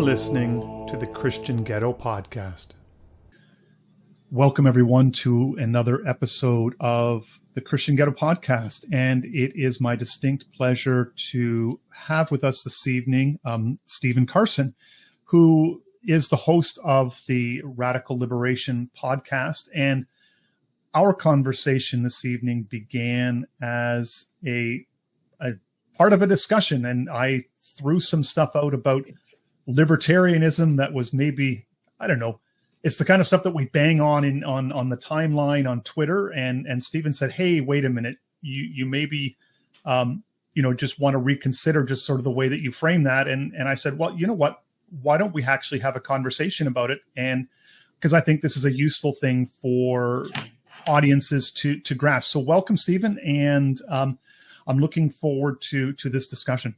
listening to the Christian Ghetto Podcast. Welcome, everyone, to another episode of the Christian Ghetto Podcast. And it is my distinct pleasure to have with us this evening Stephen Carson, who is the host of the Radical Liberation Podcast. And our conversation this evening began as a part of a discussion, and I threw some stuff out about libertarianism that was maybe, I don't know, it's the kind of stuff that we bang on the timeline on Twitter. And Stephen said, hey, wait a minute, you maybe, just want to reconsider just sort of the way that you frame that. And I said, well, you know what, why don't we actually have a conversation about it? And because I think this is a useful thing for audiences to grasp. So welcome, Stephen. And I'm looking forward to this discussion.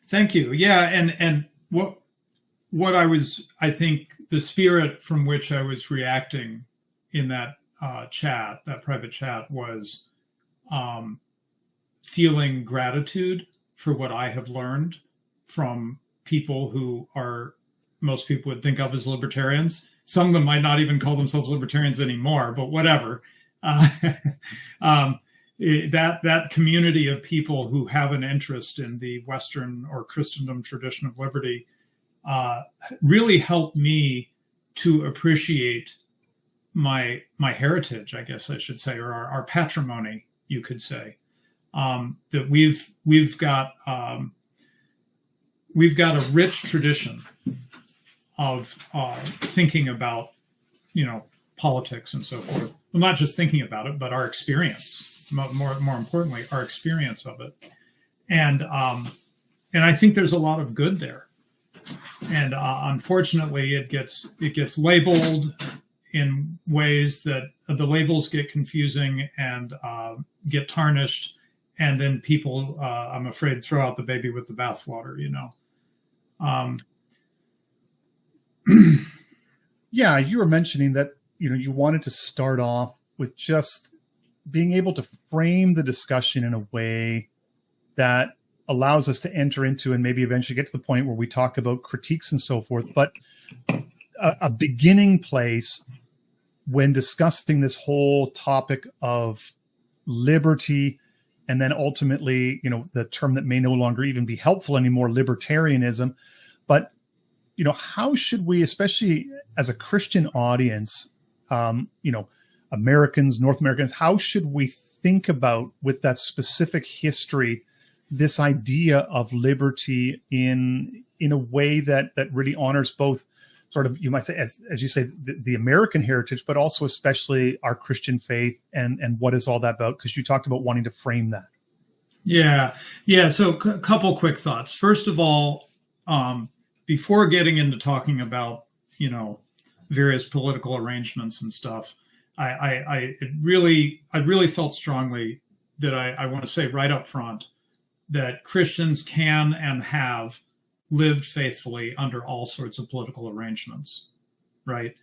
Thank you. Yeah. And what I think the spirit from which I was reacting in that that private chat, was feeling gratitude for what I have learned from people who most people would think of as libertarians. Some of them might not even call themselves libertarians anymore, but whatever. That community of people who have an interest in the Western or Christendom tradition of liberty really helped me to appreciate my heritage, I guess I should say, or our patrimony, you could say. That we've got a rich tradition of thinking about, politics and so forth. Well, not just thinking about it, but our experience. More importantly, our experience of it, and I think there's a lot of good there. And unfortunately, it gets labeled in ways that the labels get confusing and get tarnished, and then people, I'm afraid, throw out the baby with the bathwater. Yeah, you were mentioning that you wanted to start off with just being able to frame the discussion in a way that allows us to enter into and maybe eventually get to the point where we talk about critiques and so forth. But a beginning place when discussing this whole topic of liberty, and then ultimately, the term that may no longer even be helpful anymore, libertarianism. But, how should we, especially as a Christian audience, Americans, North Americans, how should we think about, with that specific history, this idea of liberty in a way that really honors both sort of, you might say, as you say, the American heritage, but also especially our Christian faith and what is all that about? Because you talked about wanting to frame that. Yeah. So a couple quick thoughts. First of all, before getting into talking about, various political arrangements and stuff, I really felt strongly that I want to say right up front that Christians can and have lived faithfully under all sorts of political arrangements, right?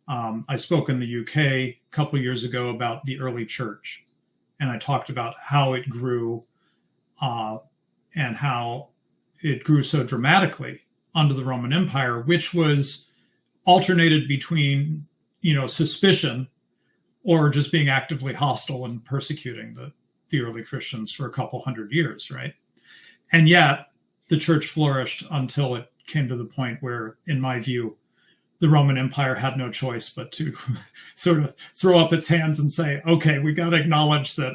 I spoke in the UK a couple years ago about the early church, and I talked about how it grew and how it grew so dramatically under the Roman Empire, which was alternated between, suspicion or just being actively hostile and persecuting the early Christians for a couple hundred years, right? And yet the church flourished until it came to the point where, in my view, the Roman Empire had no choice but to sort of throw up its hands and say, okay, we got to acknowledge that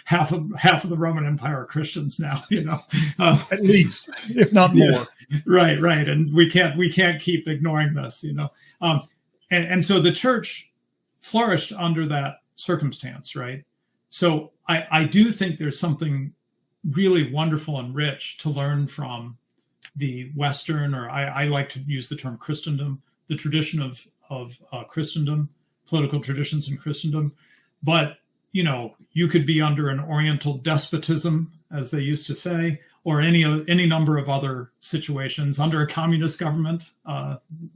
half of the Roman Empire are Christians now, at least, if not more. Yeah, right. And we can't keep ignoring this, and so the church flourished under that circumstance, right? So I do think there's something really wonderful and rich to learn from the Western, or I like to use the term Christendom, the tradition of Christendom, political traditions in Christendom. But, you could be under an Oriental despotism, as they used to say, or any number of other situations, under a communist government,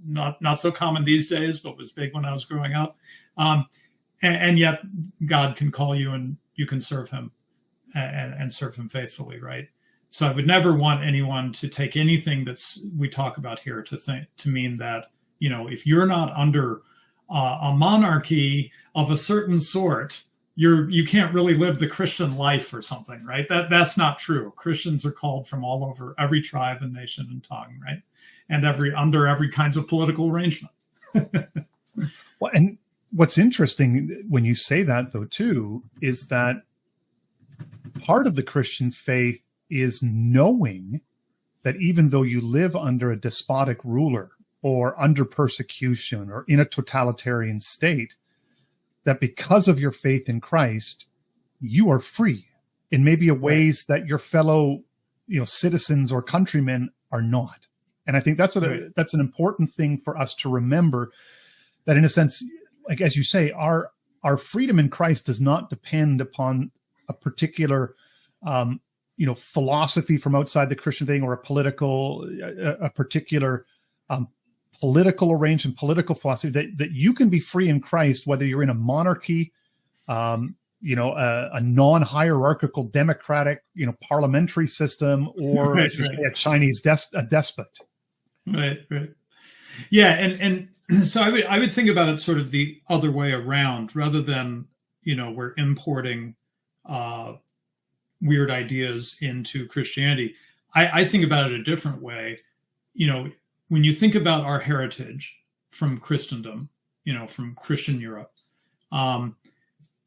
not so common these days, but was big when I was growing up. And yet God can call you and you can serve him and serve him faithfully, right? So I would never want anyone to take anything we talk about here to mean that, if you're not under a monarchy of a certain sort, you can't really live the Christian life or something, right? That's not true. Christians are called from all over, every tribe and nation and tongue, right? And under every kinds of political arrangement. Well, and what's interesting when you say that, though, too, is that part of the Christian faith is knowing that even though you live under a despotic ruler or under persecution or in a totalitarian state, that because of your faith in Christ, you are free in maybe ways that your fellow, citizens or countrymen are not. And I think that's an important thing for us to remember, that in a sense, like as you say, our freedom in Christ does not depend upon a particular, philosophy from outside the Christian thing, or a particular political arrangement, political philosophy, that you can be free in Christ, whether you're in a monarchy, a non-hierarchical democratic, parliamentary system, or right. a Chinese despot. Right. Yeah. And so I would think about it sort of the other way around, rather than, we're importing weird ideas into Christianity. I think about it a different way. When you think about our heritage from Christendom, from Christian Europe,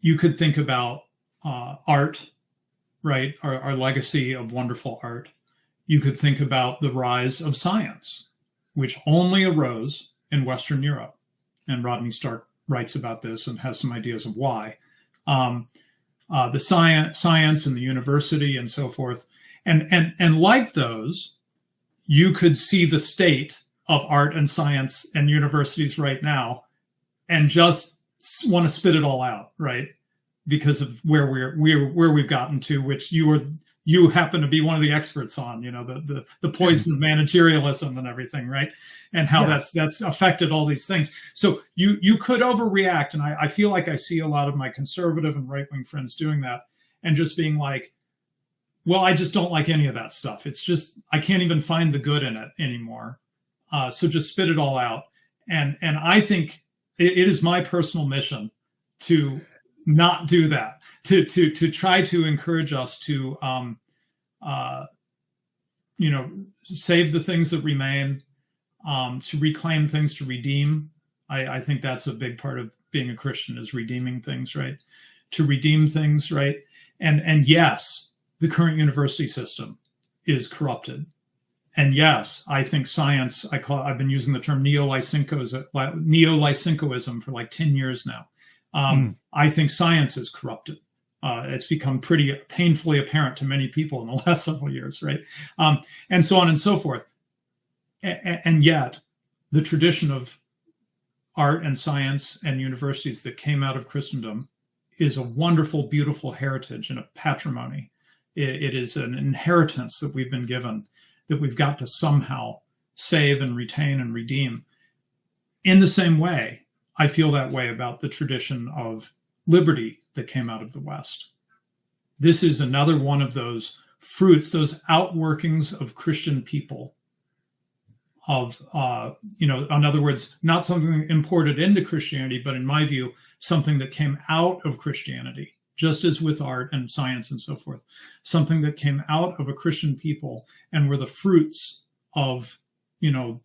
you could think about art, right? Our legacy of wonderful art. You could think about the rise of science, which only arose in Western Europe. And Rodney Stark writes about this and has some ideas of why. The science and the university and so forth. And like those, you could see the state of art and science and universities right now and just want to spit it all out, right? Because of where we've gotten to, which you happen to be one of the experts on, the poison of managerialism and everything, right? And how that's affected all these things. So you could overreact, and I feel like I see a lot of my conservative and right-wing friends doing that, and just being like, well, I just don't like any of that stuff. It's just, I can't even find the good in it anymore. So just spit it all out. And I think it is my personal mission to not do that, to try to encourage us to, save the things that remain, to reclaim things, to redeem. I think that's a big part of being a Christian, is redeeming things, right? To redeem things, right? And yes, the current university system is corrupted. And yes, I think science, I've been using the term neo-Lysenkoism for like 10 years now. I think science is corrupted. It's become pretty painfully apparent to many people in the last several years, right? And so on and so forth. And yet, the tradition of art and science and universities that came out of Christendom is a wonderful, beautiful heritage and a patrimony. It is an inheritance that we've been given, that we've got to somehow save and retain and redeem. In the same way, I feel that way about the tradition of liberty that came out of the West. This is another one of those fruits, those outworkings of Christian people, of, in other words, not something imported into Christianity, but in my view, something that came out of Christianity, just as with art and science and so forth, something that came out of a Christian people and were the fruits of, the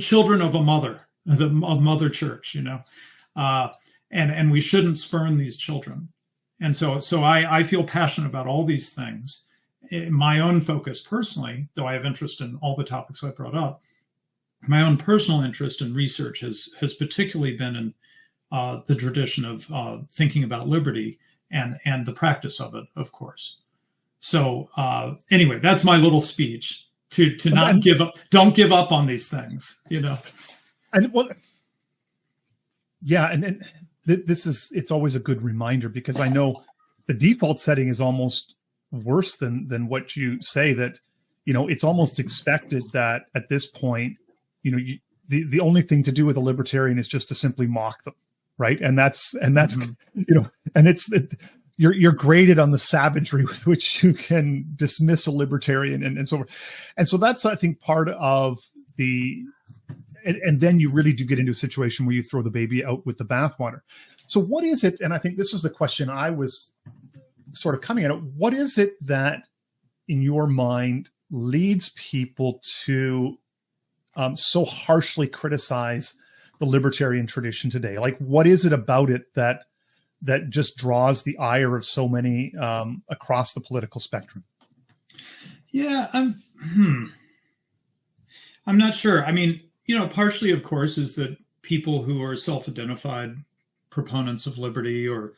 children of a mother, of Mother Church, and we shouldn't spurn these children. And so I feel passionate about all these things. My own focus personally, though I have interest in all the topics I brought up, my own personal interest in research has particularly been in the tradition of thinking about liberty and the practice of it, of course. So anyway, that's my little speech to not give up. Don't give up on these things, And well, yeah, and it's always a good reminder, because I know the default setting is almost worse than what you say, that it's almost expected that at this point, the only thing to do with a libertarian is just to simply mock them, right? And that's and it's you're graded on the savagery with which you can dismiss a libertarian and so forth. And so that's, I think, part of the, and then you really do get into a situation where you throw the baby out with the bathwater. So what is it? And I think this was the question I was sort of coming at it. What is it that in your mind leads people to so harshly criticize the libertarian tradition today? Like, what is it about it that just draws the ire of so many across the political spectrum? Yeah, I'm not sure. I mean, partially, of course, is that people who are self-identified proponents of liberty, or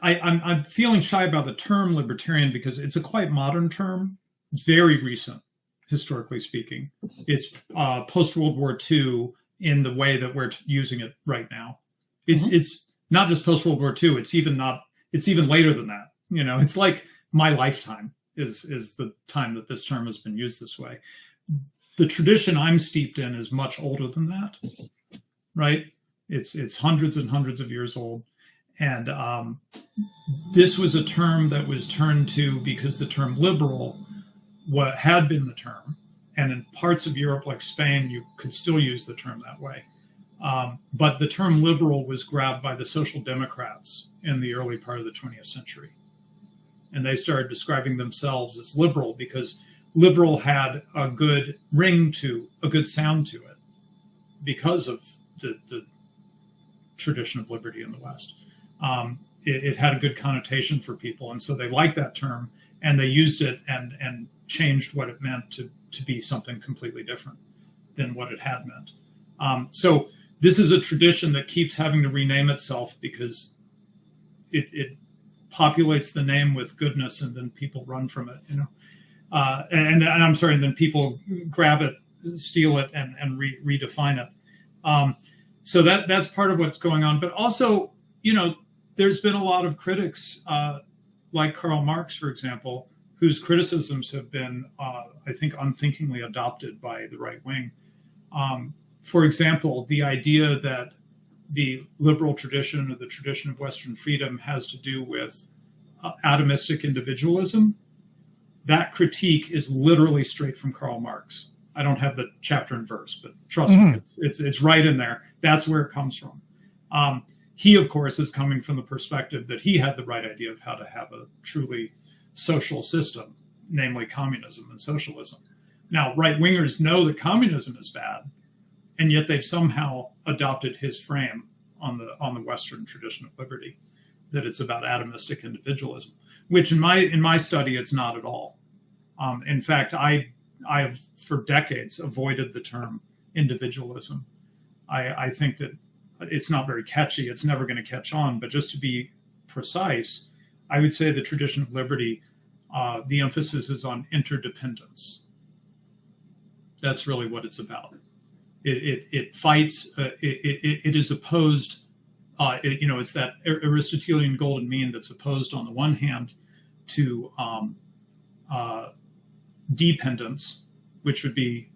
I'm feeling shy about the term libertarian because it's a quite modern term. It's very recent, historically speaking. It's post-World War II in the way that we're using it right now. It's not just post-World War II. It's even later than that. It's like my lifetime is the time that this term has been used this way. The tradition I'm steeped in is much older than that, right? It's hundreds and hundreds of years old. And this was a term that was turned to because the term liberal had been the term. And in parts of Europe like Spain, you could still use the term that way. But the term liberal was grabbed by the Social Democrats in the early part of the 20th century. And they started describing themselves as liberal because liberal had a good ring to, a good sound to it because of the tradition of liberty in the West. It had a good connotation for people. And so they liked that term and they used it and changed what it meant to be something completely different than what it had meant. So this is a tradition that keeps having to rename itself because it populates the name with goodness and then people run from it, and I'm sorry, and then people grab it, steal it, and redefine it. So that's part of what's going on. But also, there's been a lot of critics, like Karl Marx, for example, whose criticisms have been, I think, unthinkingly adopted by the right wing. For example, the idea that the liberal tradition or the tradition of Western freedom has to do with atomistic individualism, that critique is literally straight from Karl Marx. I don't have the chapter and verse, but trust me, it's right in there. That's where it comes from. He, of course, is coming from the perspective that he had the right idea of how to have a truly social system, namely communism and socialism. Now, right-wingers know that communism is bad, and yet they've somehow adopted his frame on the Western tradition of liberty, that it's about atomistic individualism, which in my study, it's not at all. In fact, I have for decades avoided the term individualism. I think that it's not very catchy. It's never going to catch on. But just to be precise, I would say the tradition of liberty, the emphasis is on interdependence. That's really what it's about. It fights. It is opposed. It's that Aristotelian golden mean that's opposed on the one hand to dependence, which would be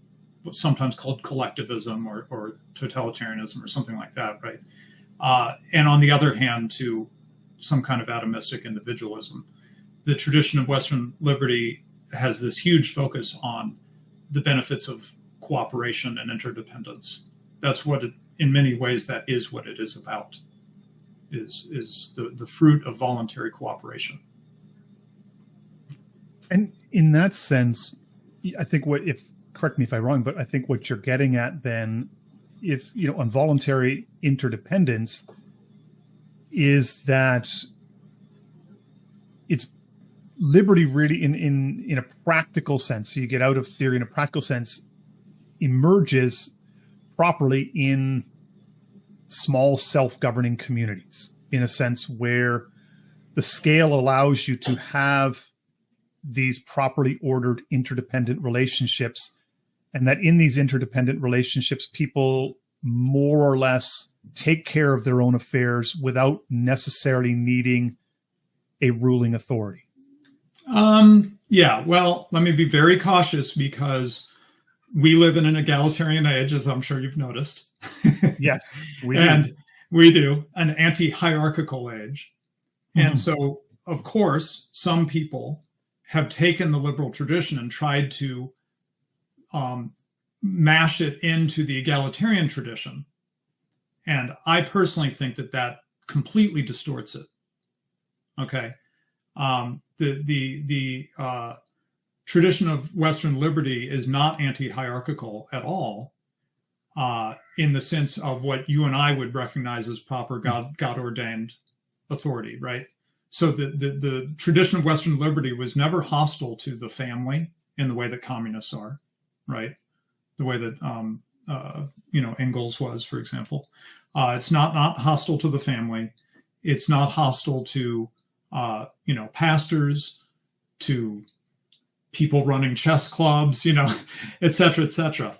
sometimes called collectivism or totalitarianism or something like that, right? And on the other hand, to some kind of atomistic individualism. The tradition of Western liberty has this huge focus on the benefits of cooperation and interdependence. That's what in many ways, that is what it is about, is the fruit of voluntary cooperation. And in that sense, I think correct me if I'm wrong, but I think what you're getting at then, if, on voluntary interdependence, is that it's liberty really in a practical sense. So you get out of theory, in a practical sense, emerges properly in small self-governing communities, in a sense where the scale allows you to have these properly ordered interdependent relationships, and that in these interdependent relationships, people more or less take care of their own affairs without necessarily needing a ruling authority. Yeah, well, let me be very cautious because we live in an egalitarian age, as I'm sure you've noticed. Yes, we do, an anti-hierarchical age. And so, of course, some people have taken the liberal tradition and tried to mash it into the egalitarian tradition. And I personally think that that completely distorts it. Okay. The tradition of Western liberty is not anti-hierarchical at all, in the sense of what you and I would recognize as proper God-ordained authority, right? So the tradition of Western liberty was never hostile to the family in the way that communists are, right? The way that Engels was, for example. It's not hostile to the family. It's not hostile to pastors, to people running chess clubs, et cetera, et cetera.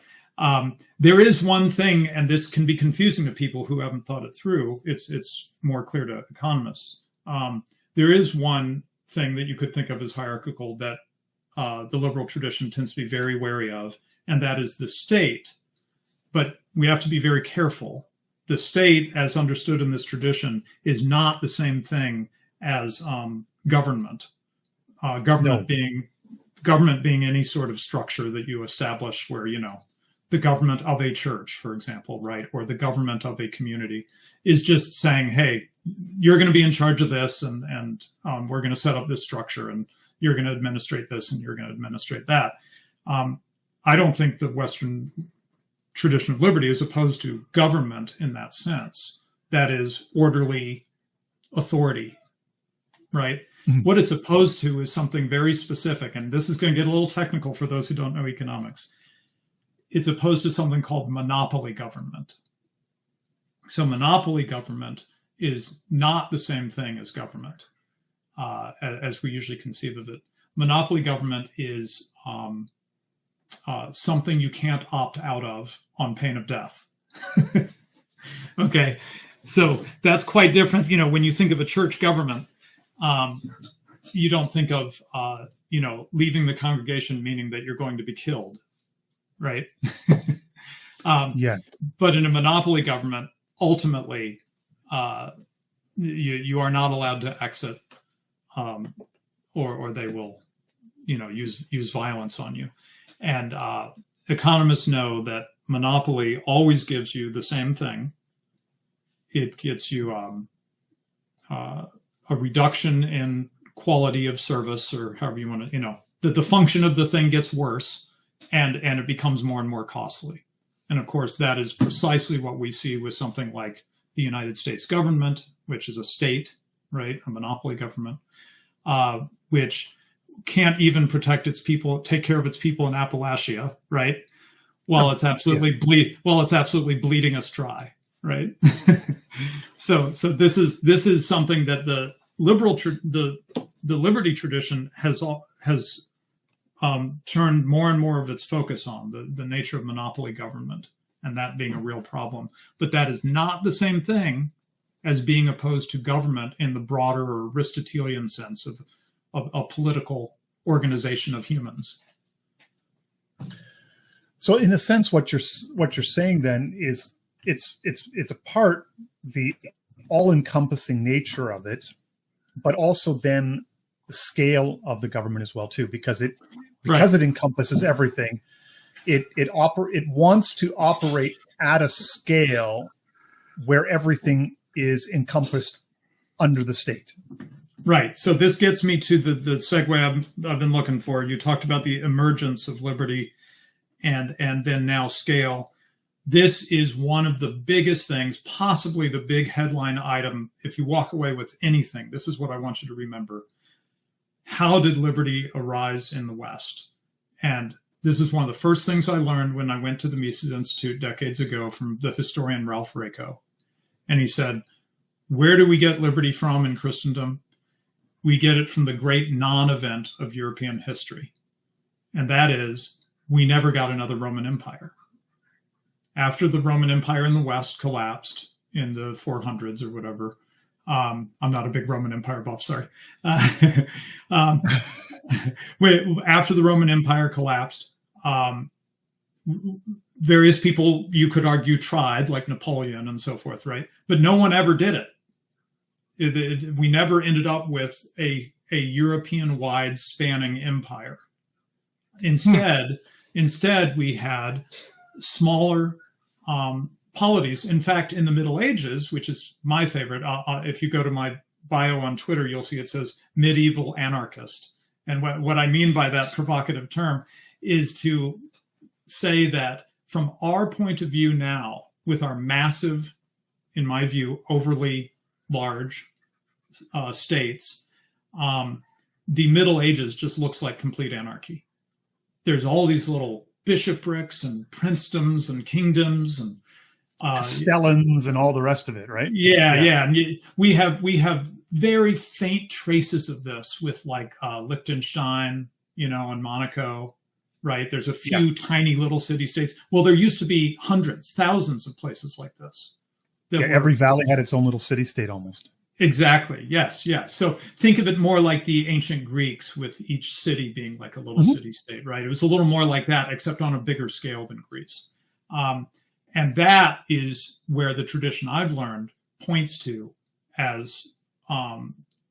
There is one thing, and this can be confusing to people who haven't thought it through. It's more clear to economists. There is one thing that you could think of as hierarchical that the liberal tradition tends to be very wary of, and that is the state. But we have to be very careful. The state, as understood in this tradition, is not the same thing as government. Government being any sort of structure that you establish where, the government of a church, for example, right? Or the government of a community is just saying, hey, you're going to be in charge of this, and we're going to set up this structure, and you're going to administrate this, and you're going to administrate that. I don't think the Western tradition of liberty is opposed to government in that sense. That is orderly authority, right? Mm-hmm. What it's opposed to is something very specific, and this is going to get a little technical for those who don't know economics. It's opposed to something called monopoly government. So monopoly government is not the same thing as government, as we usually conceive of it. Monopoly government is something you can't opt out of on pain of death. Okay, so that's quite different. When you think of a church government, you don't think of, leaving the congregation meaning that you're going to be killed, right? Yes. But in a monopoly government, ultimately, you are not allowed to exit, or they will, use violence on you. And economists know that monopoly always gives you the same thing. It gets you a reduction in quality of service, or however you want to, that the function of the thing gets worse, and it becomes more and more costly. And of course, that is precisely what we see with something like the United States government, which is a state, right? A monopoly government, which can't even protect its people, take care of its people in Appalachia, right? While it's absolutely bleeding us dry, right? So this is something that the liberty tradition has turned more and more of its focus on, the nature of monopoly government, and that being a real problem. But that is not the same thing as being opposed to government in the broader Aristotelian sense of a political organization of humans. So in a sense, what you're saying then is it's a part, the all-encompassing nature of it, but also then the scale of the government as well too, because it encompasses everything. It wants to operate at a scale where everything is encompassed under the state. Right. So this gets me to the segue I've been looking for. You talked about the emergence of liberty and then now scale. This is one of the biggest things, possibly the big headline item. If you walk away with anything, this is what I want you to remember. How did liberty arise in the West? And this is one of the first things I learned when I went to the Mises Institute decades ago from the historian Ralph Raico. And he said, where do we get liberty from in Christendom? We get it from the great non-event of European history. And that is, we never got another Roman Empire. After the Roman Empire in the West collapsed in the 400s or whatever, I'm not a big Roman Empire buff, sorry. After the Roman Empire collapsed, various people, you could argue, tried, like Napoleon and so forth, right? But no one ever did it. We never ended up with a European-wide spanning empire. Instead, we had smaller polities. In fact, in the Middle Ages, which is my favorite, if you go to my bio on Twitter, you'll see it says medieval anarchist. And what I mean by that provocative term is to say that from our point of view now, with our massive, in my view, overly large states, the Middle Ages just looks like complete anarchy. There's all these little bishoprics and princedoms and kingdoms and Castellans and all the rest of it, right? Yeah. And we have very faint traces of this with like Liechtenstein, and Monaco, right? There's a few tiny little city-states. Well, there used to be hundreds, thousands of places like this. Every valley had its own little city-state almost. Exactly. Yes. So think of it more like the ancient Greeks, with each city being like a little city-state, right? It was a little more like that, except on a bigger scale than Greece. And that is where the tradition I've learned points to as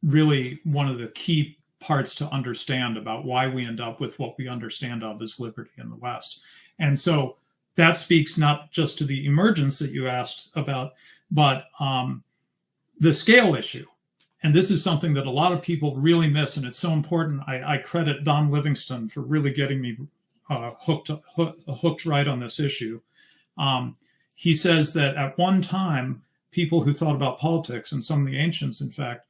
really one of the key parts to understand about why we end up with what we understand of as liberty in the West. And so that speaks not just to the emergence that you asked about, but the scale issue. And this is something that a lot of people really miss, and it's so important. I credit Don Livingston for really getting me hooked right on this issue. He says that at one time, people who thought about politics, and some of the ancients, in fact,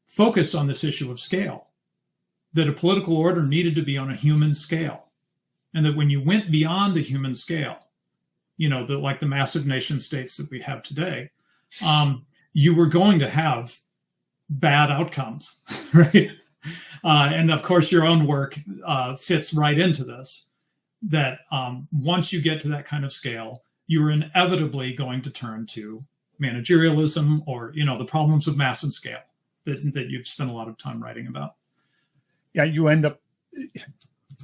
focused on this issue of scale, that a political order needed to be on a human scale. And that when you went beyond a human scale, like the massive nation states that we have today, you were going to have bad outcomes, right? And of course, your own work fits right into this, that once you get to that kind of scale, you're inevitably going to turn to managerialism or, the problems of mass and scale that you've spent a lot of time writing about. Yeah, you end up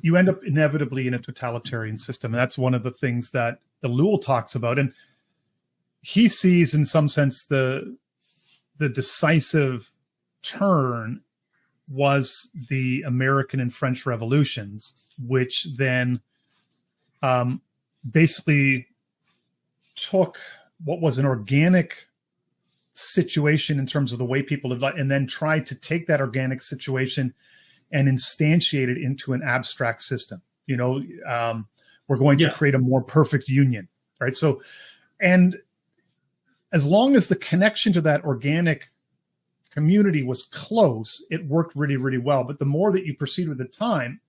inevitably in a totalitarian system. And that's one of the things that Ellul talks about. And he sees, in some sense, the decisive turn was the American and French revolutions, which then basically took what was an organic situation in terms of the way people lived, and then tried to take that organic situation and instantiate it into an abstract system. We're going to create a more perfect union, right? So, and as long as the connection to that organic community was close, it worked really, really well. But the more that you proceed with the time,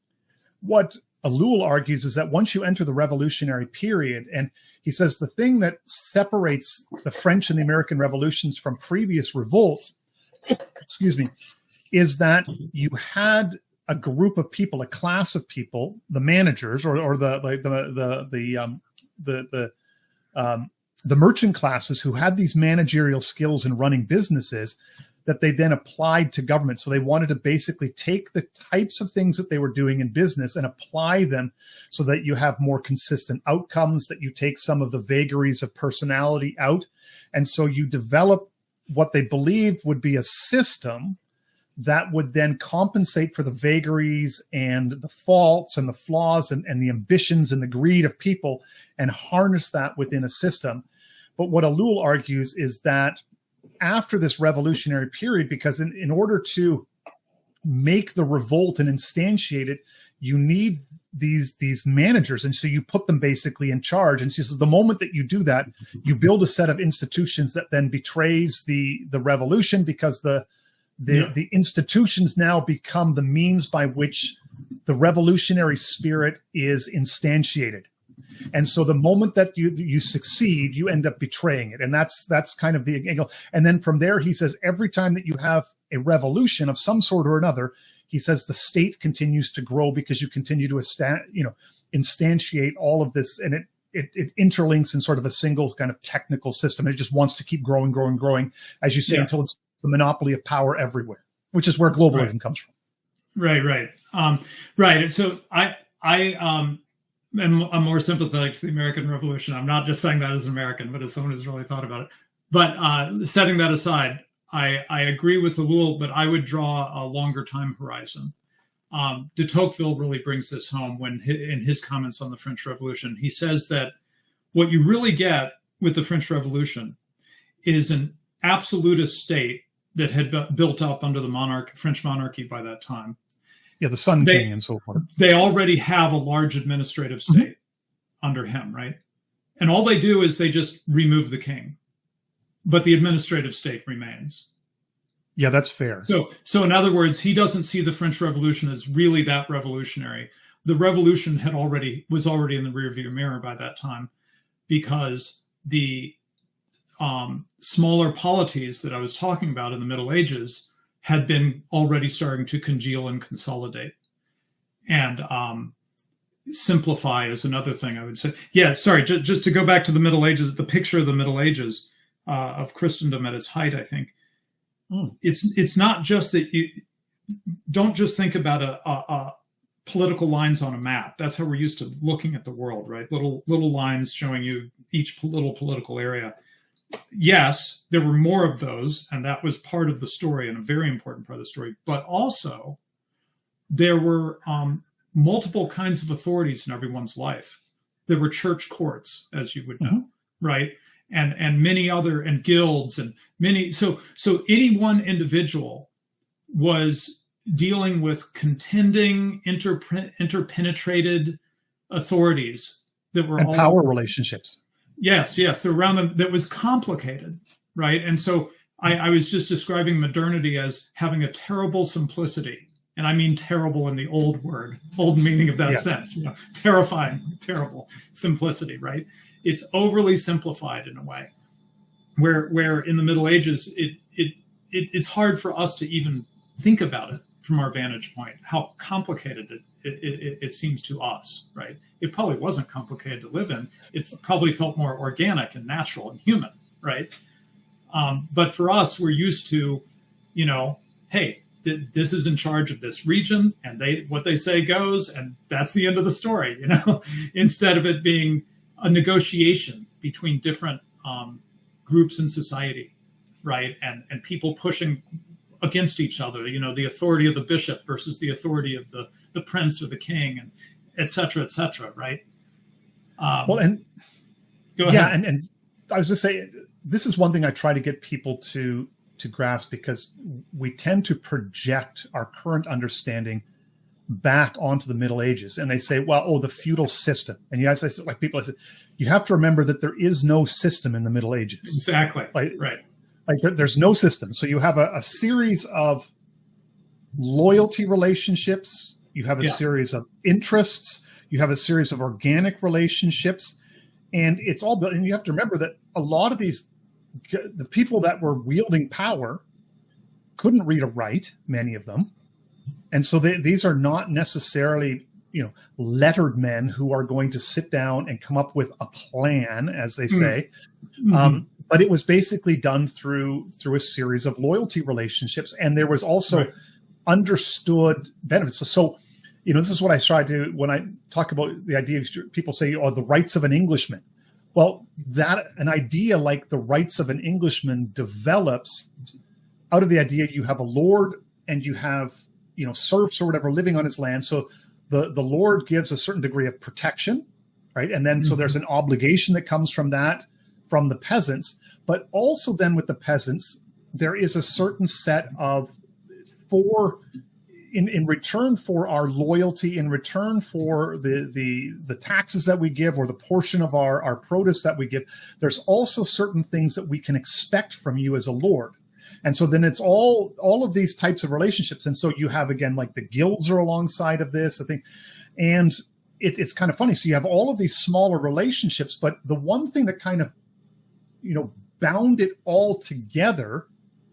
what Ellul argues is that once you enter the revolutionary period, and he says the thing that separates the French and the American revolutions from previous revolts, is that you had a group of people, a class of people, the managers or the merchant classes, who had these managerial skills in running businesses that they then applied to government. So they wanted to basically take the types of things that they were doing in business and apply them so that you have more consistent outcomes, that you take some of the vagaries of personality out. And so you develop what they believed would be a system that would then compensate for the vagaries and the faults and the flaws and the ambitions and the greed of people, and harness that within a system. But what Ellul argues is that after this revolutionary period, because in order to make the revolt and instantiate it, you need these managers. And so you put them basically in charge. And so the moment that you do that, you build a set of institutions that then betrays the revolution, because the institutions now become the means by which the revolutionary spirit is instantiated. And so the moment that you succeed, you end up betraying it. And that's kind of the angle. And then from there, he says, every time that you have a revolution of some sort or another, he says the state continues to grow because you continue to instantiate all of this, and it interlinks in sort of a single kind of technical system. It just wants to keep growing, as you say, until it's the monopoly of power everywhere, which is where globalism comes from. Right. And so I'm more sympathetic to the American Revolution. I'm not just saying that as an American, but as someone who's really thought about it. But setting that aside, I agree with Elul, but I would draw a longer time horizon. De Tocqueville really brings this home when in his comments on the French Revolution. He says that what you really get with the French Revolution is an absolutist state that had built up under the French monarchy by that time. Yeah, the Sun King and so forth. They already have a large administrative state under him, right? And all they do is they just remove the king, but the administrative state remains. Yeah, that's fair. So in other words, he doesn't see the French Revolution as really that revolutionary. The revolution was already in the rearview mirror by that time, because the smaller polities that I was talking about in the Middle Ages had been already starting to congeal and consolidate. And simplify is another thing I would say. Yeah, sorry, just to go back to the Middle Ages, the picture of the Middle Ages of Christendom at its height, I think. It's not just that you don't just think about a political lines on a map. That's how we're used to looking at the world, right? Little lines showing you each little political area. Yes, there were more of those, and that was part of the story and a very important part of the story. But also, there were multiple kinds of authorities in everyone's life. There were church courts, as you would know, right? And many other, and guilds, and many. So any one individual was dealing with contending, interpenetrated authorities that were and power relationships. Yes, they're around them. That was complicated, right? And so I was just describing modernity as having a terrible simplicity. And I mean terrible in the old meaning of that sense. Terrifying, terrible simplicity, right? It's overly simplified in a way, where in the Middle Ages, it's hard for us to even think about it from our vantage point, how complicated it seems to us, right? It probably wasn't complicated to live in. It probably felt more organic and natural and human, right? But for us, we're used to, hey, this is in charge of this region, and what they say goes, and that's the end of the story, instead of it being a negotiation between different groups in society, right? And people pushing against each other, the authority of the bishop versus the authority of the prince or the king, and et cetera, right? Well, and go ahead. Yeah, and I was just saying, this is one thing I try to get people to grasp, because we tend to project our current understanding back onto the Middle Ages, and they say, well, the feudal system. And I say, like people, I said, you have to remember that there is no system in the Middle Ages. Exactly. Right. Like there's no system. So you have a series of loyalty relationships. You have a series of interests. You have a series of organic relationships, and it's all built. And you have to remember that a lot of the people that were wielding power couldn't read or write, many of them. And so these are not necessarily, lettered men who are going to sit down and come up with a plan, as they say. But it was basically done through a series of loyalty relationships. And there was also understood benefits. So, this is what I try to, when I talk about the idea, people say, the rights of an Englishman. Well, an idea like the rights of an Englishman develops out of the idea you have a lord and you have, serfs or whatever living on his land. So the lord gives a certain degree of protection, right? And then so there's an obligation that comes from that, from the peasants. But also then with the peasants, there is a certain set of in return for our loyalty, in return for the taxes that we give, or the portion of our produce that we give, there's also certain things that we can expect from you as a lord. And so then it's all of these types of relationships. And so you have, again, like the guilds are alongside of this, I think. And it's kind of funny. So you have all of these smaller relationships, but the one thing that kind of, bound it all together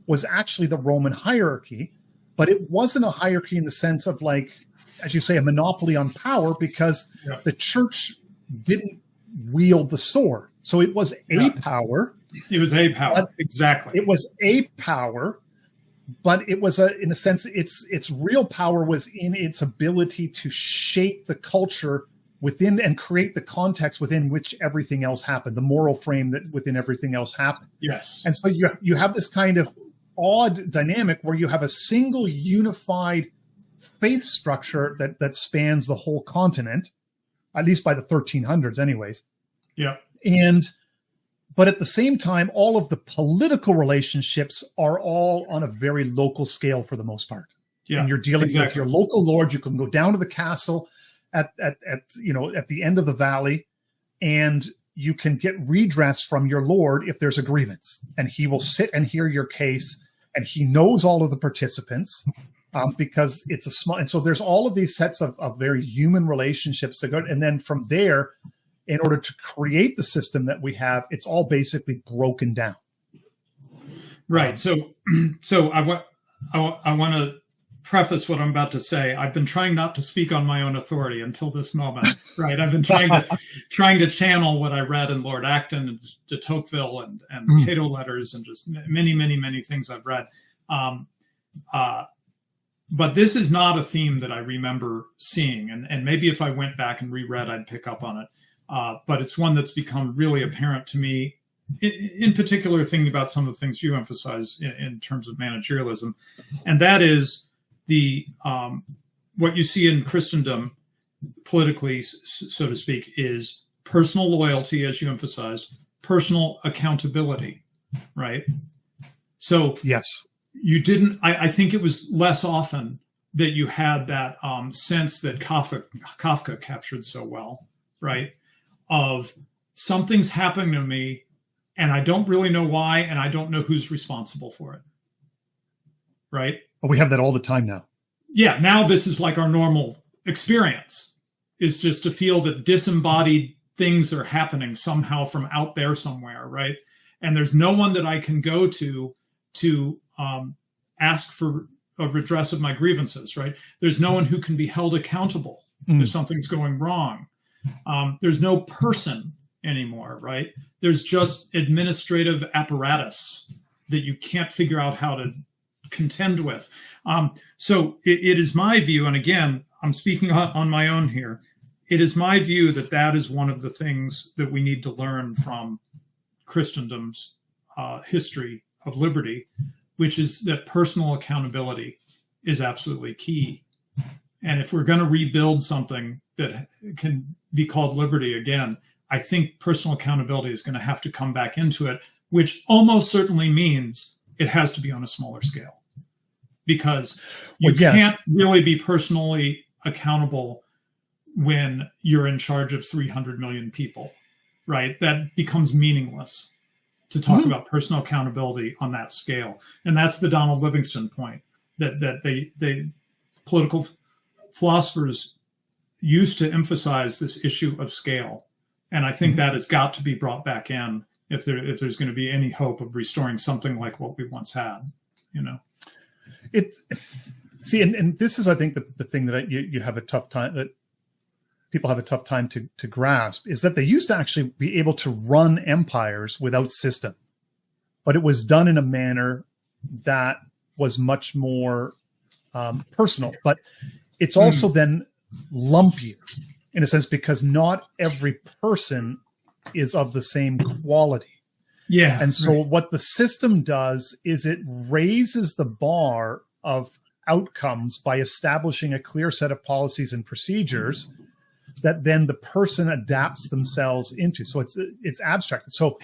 was actually the Roman hierarchy. But it wasn't a hierarchy in the sense of, like, as you say, a monopoly on power, because the church didn't wield the sword. So it was a power. It was a power. Exactly. It was a power, but it was in a sense, its real power was in its ability to shape the culture within and create the context within which everything else happened, the moral frame that within everything else happened. Yes. And so you have this kind of odd dynamic where you have a single unified faith structure that spans the whole continent, at least by the 1300s anyways. Yeah. But at the same time, all of the political relationships are all on a very local scale for the most part. Yeah, and you're dealing with your local lord. You can go down to the castle at the end of the valley, and you can get redress from your lord if there's a grievance, and he will sit and hear your case, and he knows all of the participants because it's a small. And so there's all of these sets of very human relationships that go, and then from there, in order to create the system that we have, it's all basically broken down. Right. So I want to preface what I'm about to say. I've been trying not to speak on my own authority until this moment. Right. I've been trying to channel what I read in Lord Acton and de Tocqueville and Cato letters and just many things I've read. But this is not a theme that I remember seeing. And maybe if I went back and reread, I'd pick up on it. But it's one that's become really apparent to me, in particular, thinking about some of the things you emphasize in terms of managerialism. And that is what you see in Christendom politically, so to speak, is personal loyalty, as you emphasized, personal accountability, right? So yes, you didn't, I think it was less often that you had that sense that Kafka captured so well, right? Of something's happening to me and I don't really know why, and I don't know who's responsible for it. Right? But we have that all the time now. Yeah. Now this is like our normal experience, is just to feel that disembodied things are happening somehow from out there somewhere. Right. And there's no one that I can go to ask for a redress of my grievances. Right. There's no one who can be held accountable if something's going wrong. There's no person anymore, right? There's just administrative apparatus that you can't figure out how to contend with. So it is my view, and again, I'm speaking on my own here, it is my view that that is one of the things that we need to learn from Christendom's history of liberty, which is that personal accountability is absolutely key. And if we're going to rebuild something that can be called liberty again, I think personal accountability is going to have to come back into it, which almost certainly means it has to be on a smaller scale, because you can't really be personally accountable when you're in charge of 300 million people, right? That becomes meaningless to talk about personal accountability on that scale. And that's the Donald Livingston point, that they political philosophers used to emphasize this issue of scale. And I think that has got to be brought back in if there's going to be any hope of restoring something like what we once had, you know. And this is, I think, the thing that you have a tough time, that people have a tough time to grasp, is that they used to actually be able to run empires without system, but it was done in a manner that was much more personal. But it's also then lumpier in a sense, because not every person is of the same quality. Yeah. And so what the system does is it raises the bar of outcomes by establishing a clear set of policies and procedures that then the person adapts themselves into. So it's abstract. So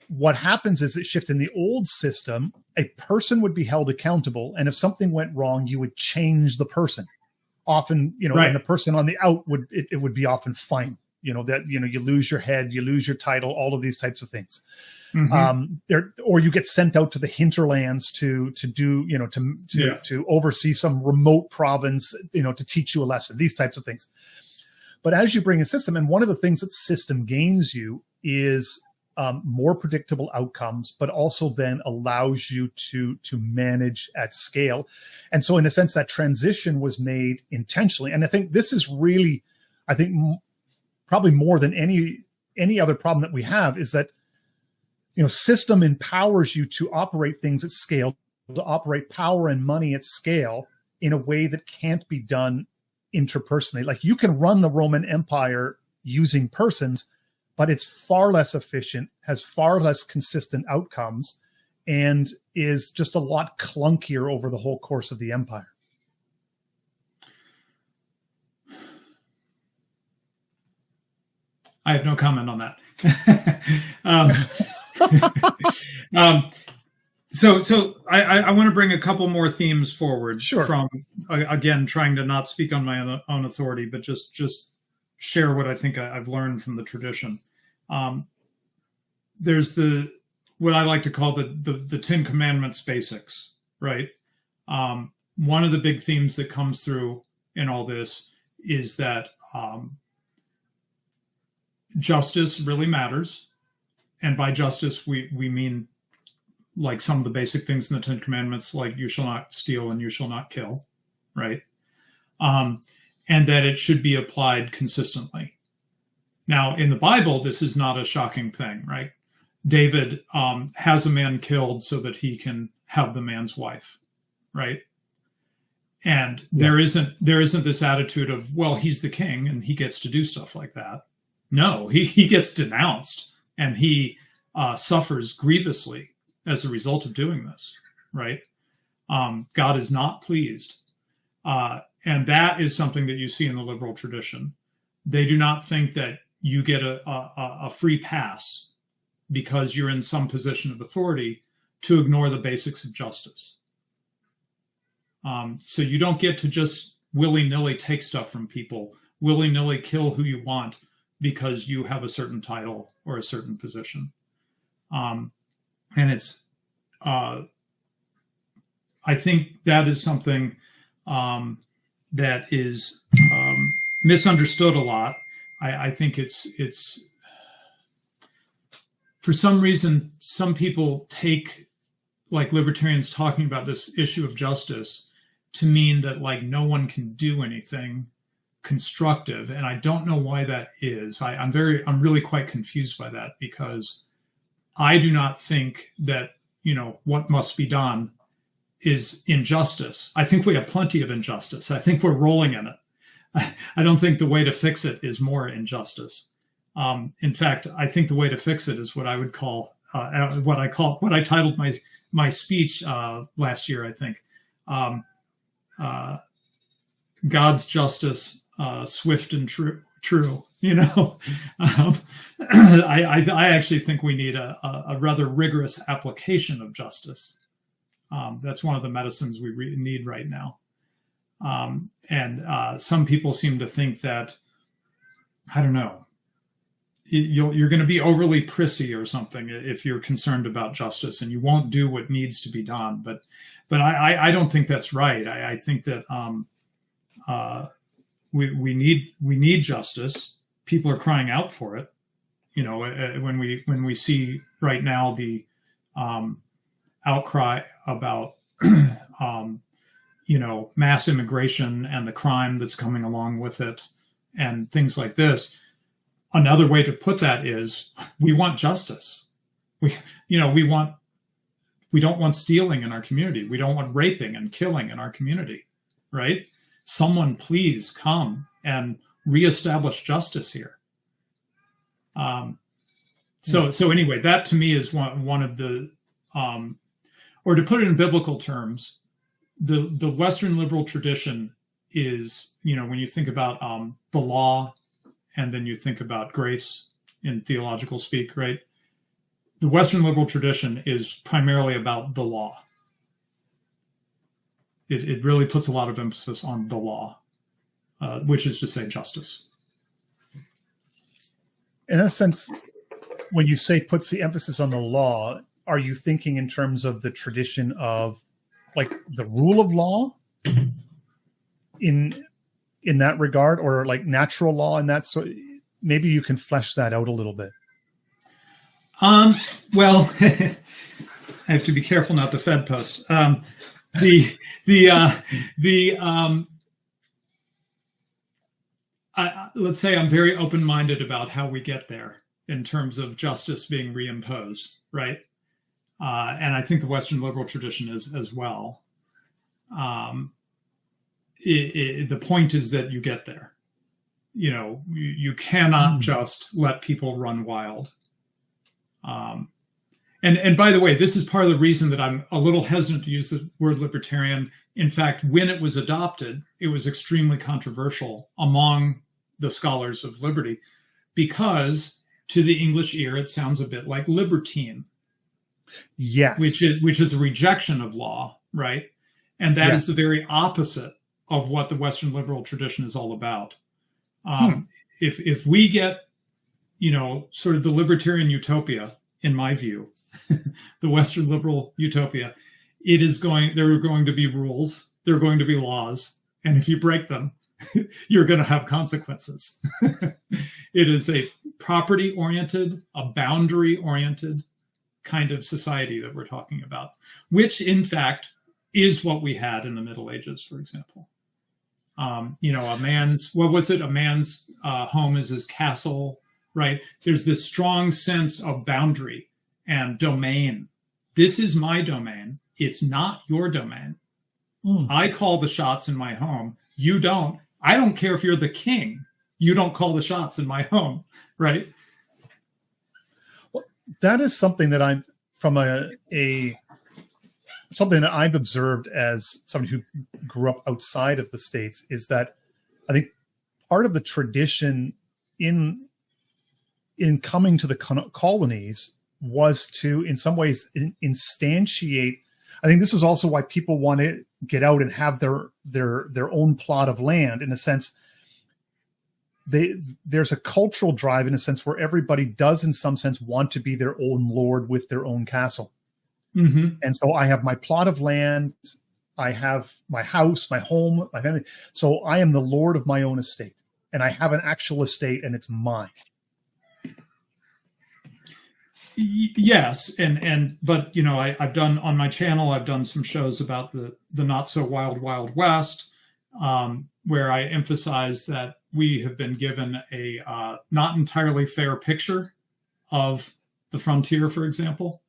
what happens is it shifts in the old system, a person would be held accountable. And if something went wrong, you would change the person. Often, and the person on the out would be often fine. You lose your head, you lose your title, all of these types of things. Or you get sent out to the hinterlands to oversee some remote province, to teach you a lesson, these types of things. But as you bring a system, and one of the things that system gains you is more predictable outcomes, but also then allows you to manage at scale. And so in a sense, that transition was made intentionally. And I think this is really, probably more than any other problem that we have, is that, system empowers you to operate things at scale, to operate power and money at scale in a way that can't be done interpersonally. Like, you can run the Roman Empire using persons, but it's far less efficient, has far less consistent outcomes, and is just a lot clunkier over the whole course of the empire? I have no comment on that. So I want to bring a couple more themes forward. Sure. From, again, trying to not speak on my own authority, but just share what I think I've learned from the tradition. There's what I like to call the Ten Commandments basics, right? One of the big themes that comes through in all this is that justice really matters. And by justice, we mean like some of the basic things in the Ten Commandments, like you shall not steal and you shall not kill, right? And that it should be applied consistently. Now, in the Bible, this is not a shocking thing, right? David has a man killed so that he can have the man's wife, right? And there isn't this attitude of, well, he's the king and he gets to do stuff like that. No, he gets denounced and he suffers grievously as a result of doing this, right? God is not pleased. And that is something that you see in the liberal tradition. They do not think that you get a free pass because you're in some position of authority to ignore the basics of justice. So you don't get to just willy-nilly take stuff from people, willy-nilly kill who you want because you have a certain title or a certain position. And it's, I think that is something that is misunderstood a lot. I think it's for some reason, some people take like libertarians talking about this issue of justice to mean that like no one can do anything constructive. And I don't know why that is. I'm really quite confused by that, because I do not think that, what must be done is injustice. I think we have plenty of injustice. I think we're rolling in it. I don't think the way to fix it is more injustice. In fact, I think the way to fix it is what I would call, what I titled my speech last year, I think, God's justice, swift and true. I actually think we need a rather rigorous application of justice. That's one of the medicines we need right now. And some people seem to think that, I don't know, you're going to be overly prissy or something if you're concerned about justice, and you won't do what needs to be done. But I don't think that's right. I think that we need justice. People are crying out for it. When we see right now the outcry about mass immigration and the crime that's coming along with it and things like this. Another way to put that is we want justice. We don't want stealing in our community. We don't want raping and killing in our community, right? Someone please come and reestablish justice here. So anyway, that to me is one of the, or to put it in biblical terms, the Western liberal tradition is, when you think about the law, and then you think about grace in theological speak, right? The Western liberal tradition is primarily about the law. It really puts a lot of emphasis on the law, which is to say justice. In a sense, when you say puts the emphasis on the law, are you thinking in terms of the tradition of like the rule of law in that regard, or like natural law in that? So maybe you can flesh that out a little bit. Well, I have to be careful not to Fed post. Let's say I'm very open-minded about how we get there in terms of justice being reimposed, right? And I think the Western liberal tradition is as well. The point is that you get there. You cannot just let people run wild. And by the way, this is part of the reason that I'm a little hesitant to use the word libertarian. In fact, when it was adopted, it was extremely controversial among the scholars of liberty, because to the English ear, it sounds a bit like libertine. Yes. Which is a rejection of law, right? And that is the very opposite of what the Western liberal tradition is all about. If we get, sort of the libertarian utopia, in my view, the Western liberal utopia, there are going to be rules, there are going to be laws, and if you break them, you're going to have consequences. It is a property-oriented, a boundary-oriented kind of society that we're talking about, which in fact is what we had in the Middle Ages, for example. A man's home is his castle, right? There's this strong sense of boundary and domain. This is my domain. It's not your domain. I call the shots in my home. You don't. I don't care if you're the king. You don't call the shots in my home, right? Well, that is something that I'm from something that I've observed as somebody who grew up outside of the States, is that I think part of the tradition in coming to the colonies was to, in some ways, instantiate. I think this is also why people want to get out and have their own plot of land. In a sense, there's a cultural drive, in a sense, where everybody does, in some sense, want to be their own lord with their own castle. Mm-hmm. And so I have my plot of land, I have my house, my home, my family. So I am the lord of my own estate, and I have an actual estate, and it's mine. Yes, but I've done on my channel, I've done some shows about the not so wild West, where I emphasize that we have been given a not entirely fair picture of the frontier, for example.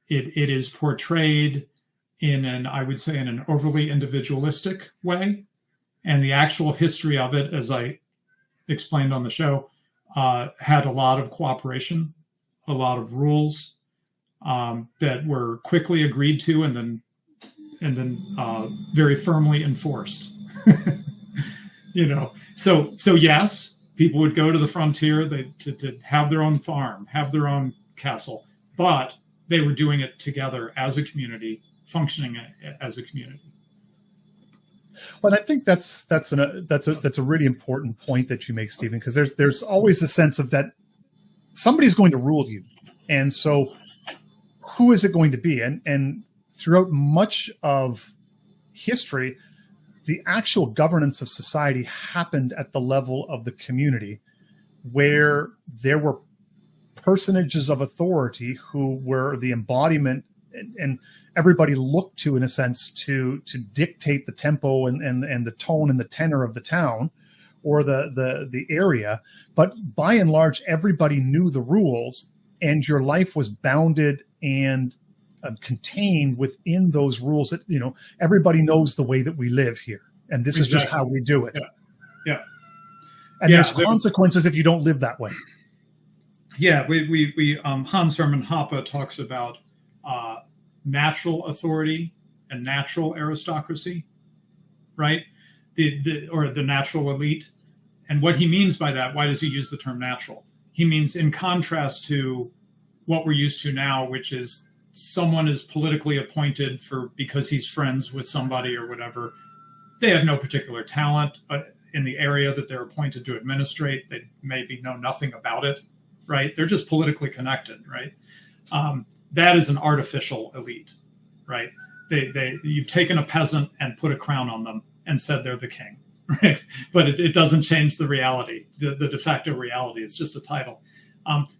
It is portrayed in an overly individualistic way, and the actual history of it, as I explained on the show, had a lot of cooperation, a lot of rules that were quickly agreed to and then very firmly enforced. So yes, people would go to the frontier to have their own farm, have their own castle, but they were doing it together as a community, functioning as a community. Well, I think that's a really important point that you make, Stephen, because there's always a sense of that somebody's going to rule you, and so who is it going to be? And throughout much of history, the actual governance of society happened at the level of the community, where there were personages of authority who were the embodiment, and everybody looked to, in a sense, to dictate the tempo and the tone and the tenor of the town or the area. But by and large, everybody knew the rules, and your life was bounded and contained within those rules. That everybody knows the way that we live here, and this is just how we do it. Yeah. And there's consequences if you don't live that way. Yeah, we Hans Hermann Hoppe talks about natural authority and natural aristocracy, right? The natural elite. And what he means by that, why does he use the term natural? He means in contrast to what we're used to now, which is someone is politically appointed because he's friends with somebody or whatever. They have no particular talent in the area that they're appointed to administrate. They maybe know nothing about it, right? They're just politically connected, right? That is an artificial elite, right? You've taken a peasant and put a crown on them and said they're the king, right? But it doesn't change the reality, the de facto reality. It's just a title.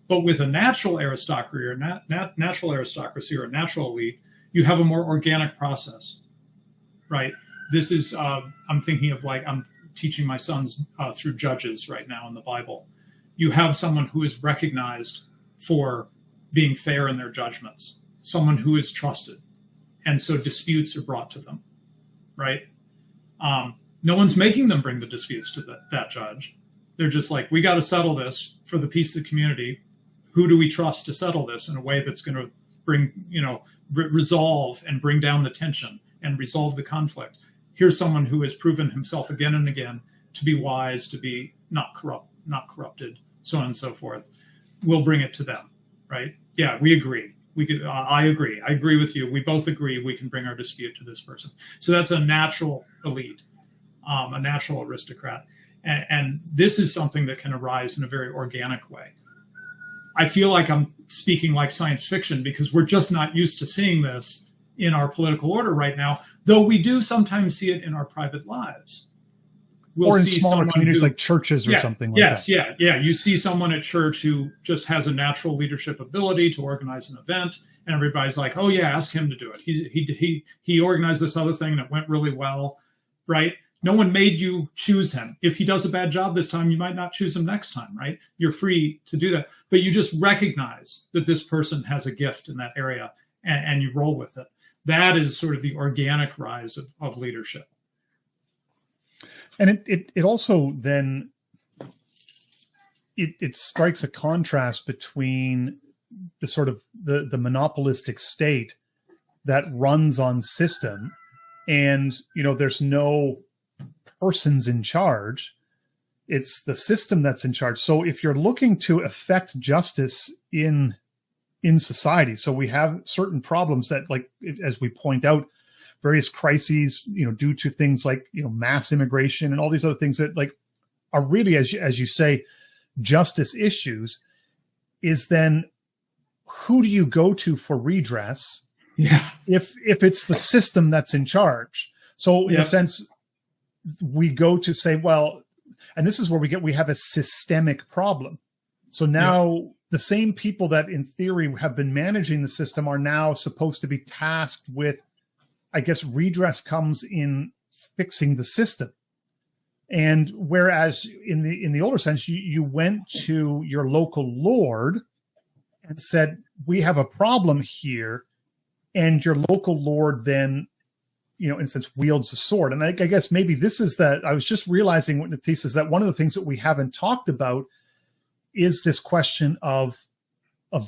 But with a natural aristocracy or natural aristocracy or a natural elite, you have a more organic process, right? This is, I'm thinking of I'm teaching my sons through Judges right now in the Bible. You have someone who is recognized for being fair in their judgments, someone who is trusted. And so disputes are brought to them, right? No one's making them bring the disputes to that judge. They're just like, we got to settle this for the peace of the community. who do we trust to settle this in a way that's going to bring, resolve and bring down the tension and resolve the conflict? Here's someone who has proven himself again and again to be wise, to be not corrupted, so on and so forth. We'll bring it to them, right? Yeah, we agree. I agree. I agree with you. We both agree we can bring our dispute to this person. So that's a natural elite, a natural aristocrat. And this is something that can arise in a very organic way. I feel like I'm speaking like science fiction because we're just not used to seeing this in our political order right now, though we do sometimes see it in our private lives. Or in smaller communities like churches or something like that. Yeah. You see someone at church who just has a natural leadership ability to organize an event, and everybody's like, "Oh yeah, ask him to do it. He organized this other thing and it went really well," right? No one made you choose him. If he does a bad job this time, you might not choose him next time, right? You're free to do that, but you just recognize that this person has a gift in that area, and you roll with it. That is sort of the organic rise of leadership. And it also then it strikes a contrast between the sort of the monopolistic state that runs on system, and there's no persons in charge. It's the system that's in charge. So if you're looking to affect justice in society, so we have certain problems that, like, as we point out, various crises, due to things like, mass immigration and all these other things that, like, are really, as you say, justice issues, is then who do you go to for redress? Yeah. If it's the system that's in charge. So in a sense, we go to say, well, and this is where we have a systemic problem. So now the same people that in theory have been managing the system are now supposed to be tasked with, I guess, redress comes in fixing the system. And whereas in the older sense, you went to your local lord and said, we have a problem here. And your local lord then, in a sense, wields a sword. And I guess maybe this is that I was just realizing with the piece is that one of the things that we haven't talked about is this question of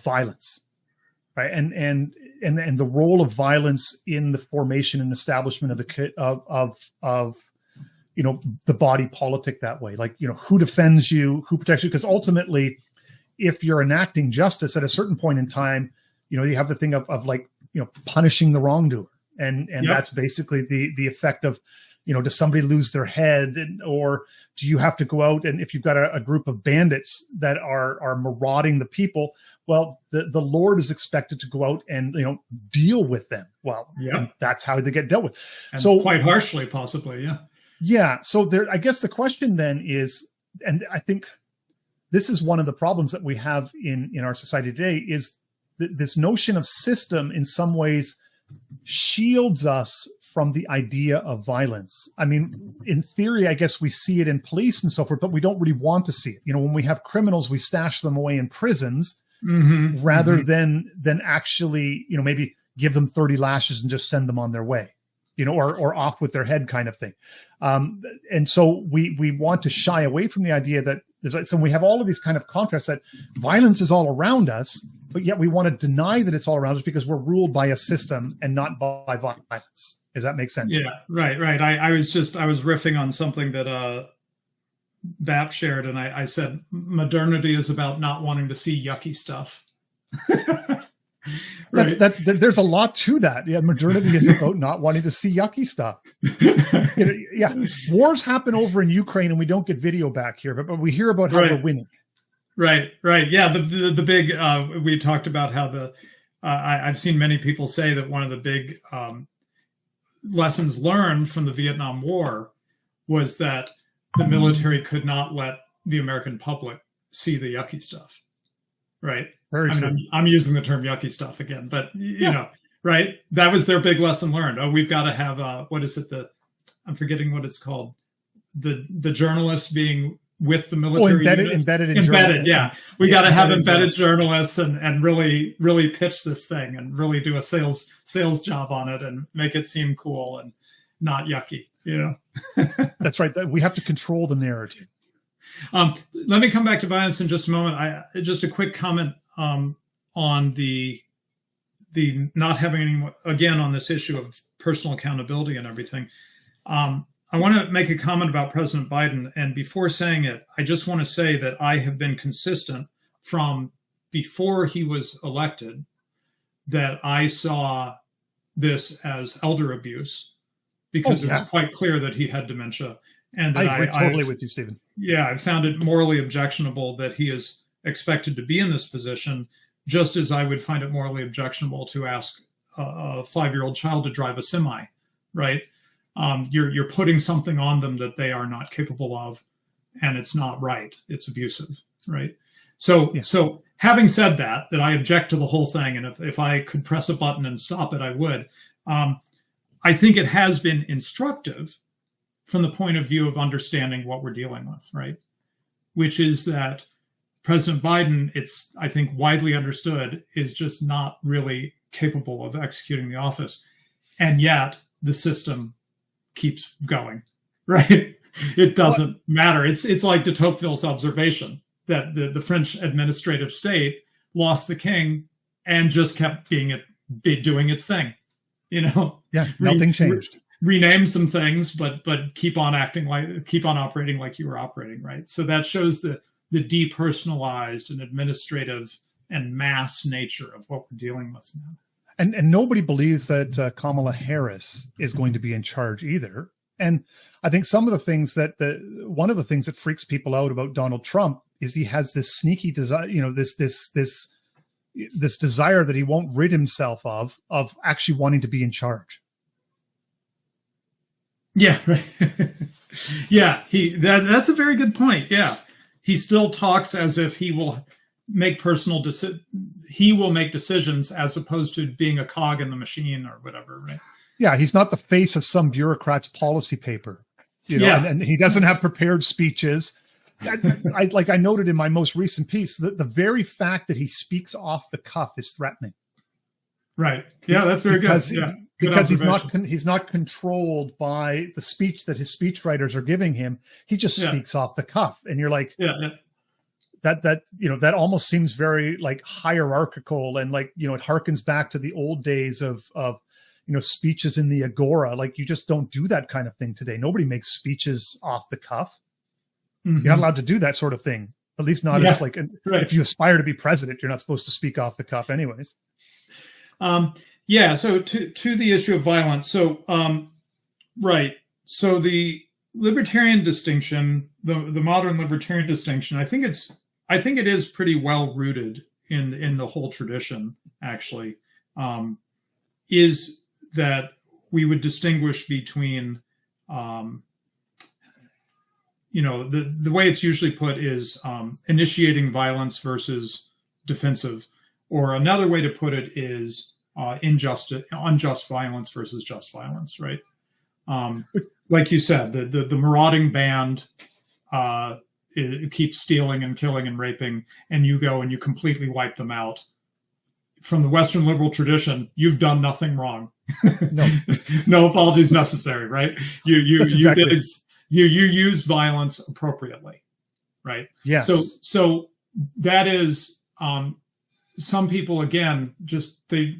violence, right? And the role of violence in the formation and establishment of the body politic that way. Like, who defends you, who protects you? Because ultimately, if you're enacting justice at a certain point in time, you have the thing of punishing the wrongdoer. And that's basically the effect of, does somebody lose their head, or do you have to go out, and if you've got a group of bandits that are marauding the people, well, the Lord is expected to go out and deal with them. Well, that's how they get dealt with. And so quite harshly, possibly, yeah. So there, I guess the question then is, and I think this is one of the problems that we have in our society today, is this notion of system in some ways shields us from the idea of violence. I mean, in theory, I guess we see it in police and so forth, but we don't really want to see it. When we have criminals, we stash them away in prisons rather than actually, maybe give them 30 lashes and just send them on their way, or off with their head kind of thing. And so we want to shy away from the idea that, so we have all of these kind of contrasts that violence is all around us, but yet we want to deny that it's all around us because we're ruled by a system and not by violence. Does that make sense? Yeah, right. I was riffing on something that BAP shared, and I said modernity is about not wanting to see yucky stuff. Right. There's a lot to that. Yeah, modernity is about not wanting to see yucky stuff. Wars happen over in Ukraine, and we don't get video back here, but we hear about how we're winning. Right. Yeah, the big. We talked about how I've seen many people say that one of the big lessons learned from the Vietnam War was that the military could not let the American public see the yucky stuff. Right. Very true. I'm using the term yucky stuff again, but right. That was their big lesson learned. Oh, we've got to have what is it? I'm forgetting what it's called. The journalists being with the military. Embedded. Yeah. We got to have embedded journalists and really, really pitch this thing and really do a sales job on it and make it seem cool and not yucky, That's right. We have to control the narrative. Let me come back to violence in just a moment. Just a quick comment. on the not having any, again, on this issue of personal accountability and everything. I want to make a comment about President Biden. And before saying it, I just want to say that I have been consistent from before he was elected that I saw this as elder abuse because it was quite clear that he had dementia. And that I agree totally with you, Stephen. Yeah, I found it morally objectionable that he is expected to be in this position, just as I would find it morally objectionable to ask a 5-year-old child to drive a semi, right? You're putting something on them that they are not capable of, and it's not right. It's abusive, right? So having said that I object to the whole thing, and if I could press a button and stop it, I would. I think it has been instructive from the point of view of understanding what we're dealing with, right? Which is that President Biden, it's, I think, widely understood, is just not really capable of executing the office. And yet the system keeps going, right? It doesn't matter. It's like de Tocqueville's observation that the French administrative state lost the king and just kept doing its thing, Yeah, nothing changed. Rename some things, but keep on operating like you were operating, right? So that shows the depersonalized and administrative and mass nature of what we're dealing with now. And nobody believes that Kamala Harris is going to be in charge either. And I think some of the things one of the things that freaks people out about Donald Trump is he has this sneaky desire, this desire that he won't rid himself of actually wanting to be in charge. Yeah, right. Yeah, that's a very good point. Yeah, he still talks as if he will make decisions as opposed to being a cog in the machine or whatever, right? Yeah, he's not the face of some bureaucrat's policy paper, and he doesn't have prepared speeches. I noted in my most recent piece that the very fact that he speaks off the cuff is threatening. Right. Yeah, that's very good. Yeah. Because he's not controlled by the speech that his speechwriters are giving him. He just speaks off the cuff, and you're like, that almost seems very like hierarchical, and like it harkens back to the old days of speeches in the agora. Like, you just don't do that kind of thing today. Nobody makes speeches off the cuff. Mm-hmm. You're not allowed to do that sort of thing. At least not as like if you aspire to be president, you're not supposed to speak off the cuff, anyways. So to the issue of violence. So, right. So the libertarian distinction, the modern libertarian distinction, I think it is pretty well rooted in the whole tradition, actually, is that we would distinguish between, the way it's usually put is initiating violence versus defensive, or another way to put it is unjust violence versus just violence, right? Like you said, the marauding band it keeps stealing and killing and raping, and you go and you completely wipe them out. From the Western liberal tradition, you've done nothing wrong. No apologies necessary, right? You use violence appropriately, right? Yes. So that is some people, again,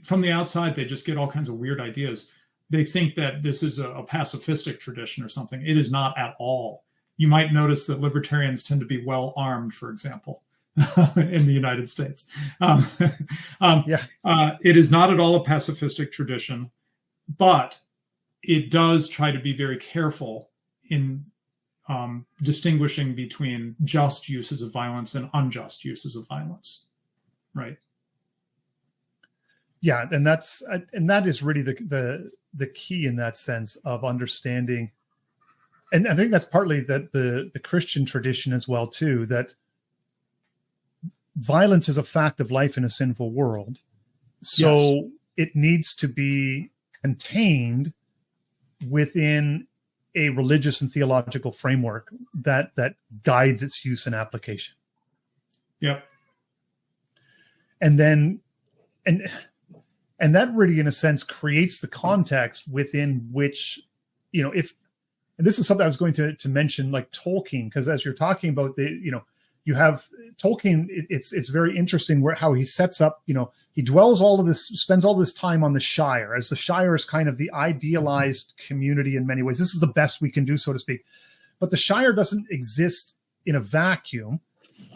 from the outside, they just get all kinds of weird ideas. They think that this is a pacifistic tradition or something. It is not at all. You might notice that libertarians tend to be well armed, for example, in the United States. It is not at all a pacifistic tradition, but it does try to be very careful in distinguishing between just uses of violence and unjust uses of violence, right? Yeah, and that is really the key in that sense of understanding. And I think that's partly that the Christian tradition as well too, that violence is a fact of life in a sinful world. So it needs to be contained within a religious and theological framework that guides its use and application. Yep. And then and that really, in a sense, creates the context within which, and this is something I was going to mention, like Tolkien, because as you're talking about you have Tolkien. It's very interesting how he sets up. He spends all this time on the Shire, as the Shire is kind of the idealized community in many ways. This is the best we can do, so to speak. But the Shire doesn't exist in a vacuum.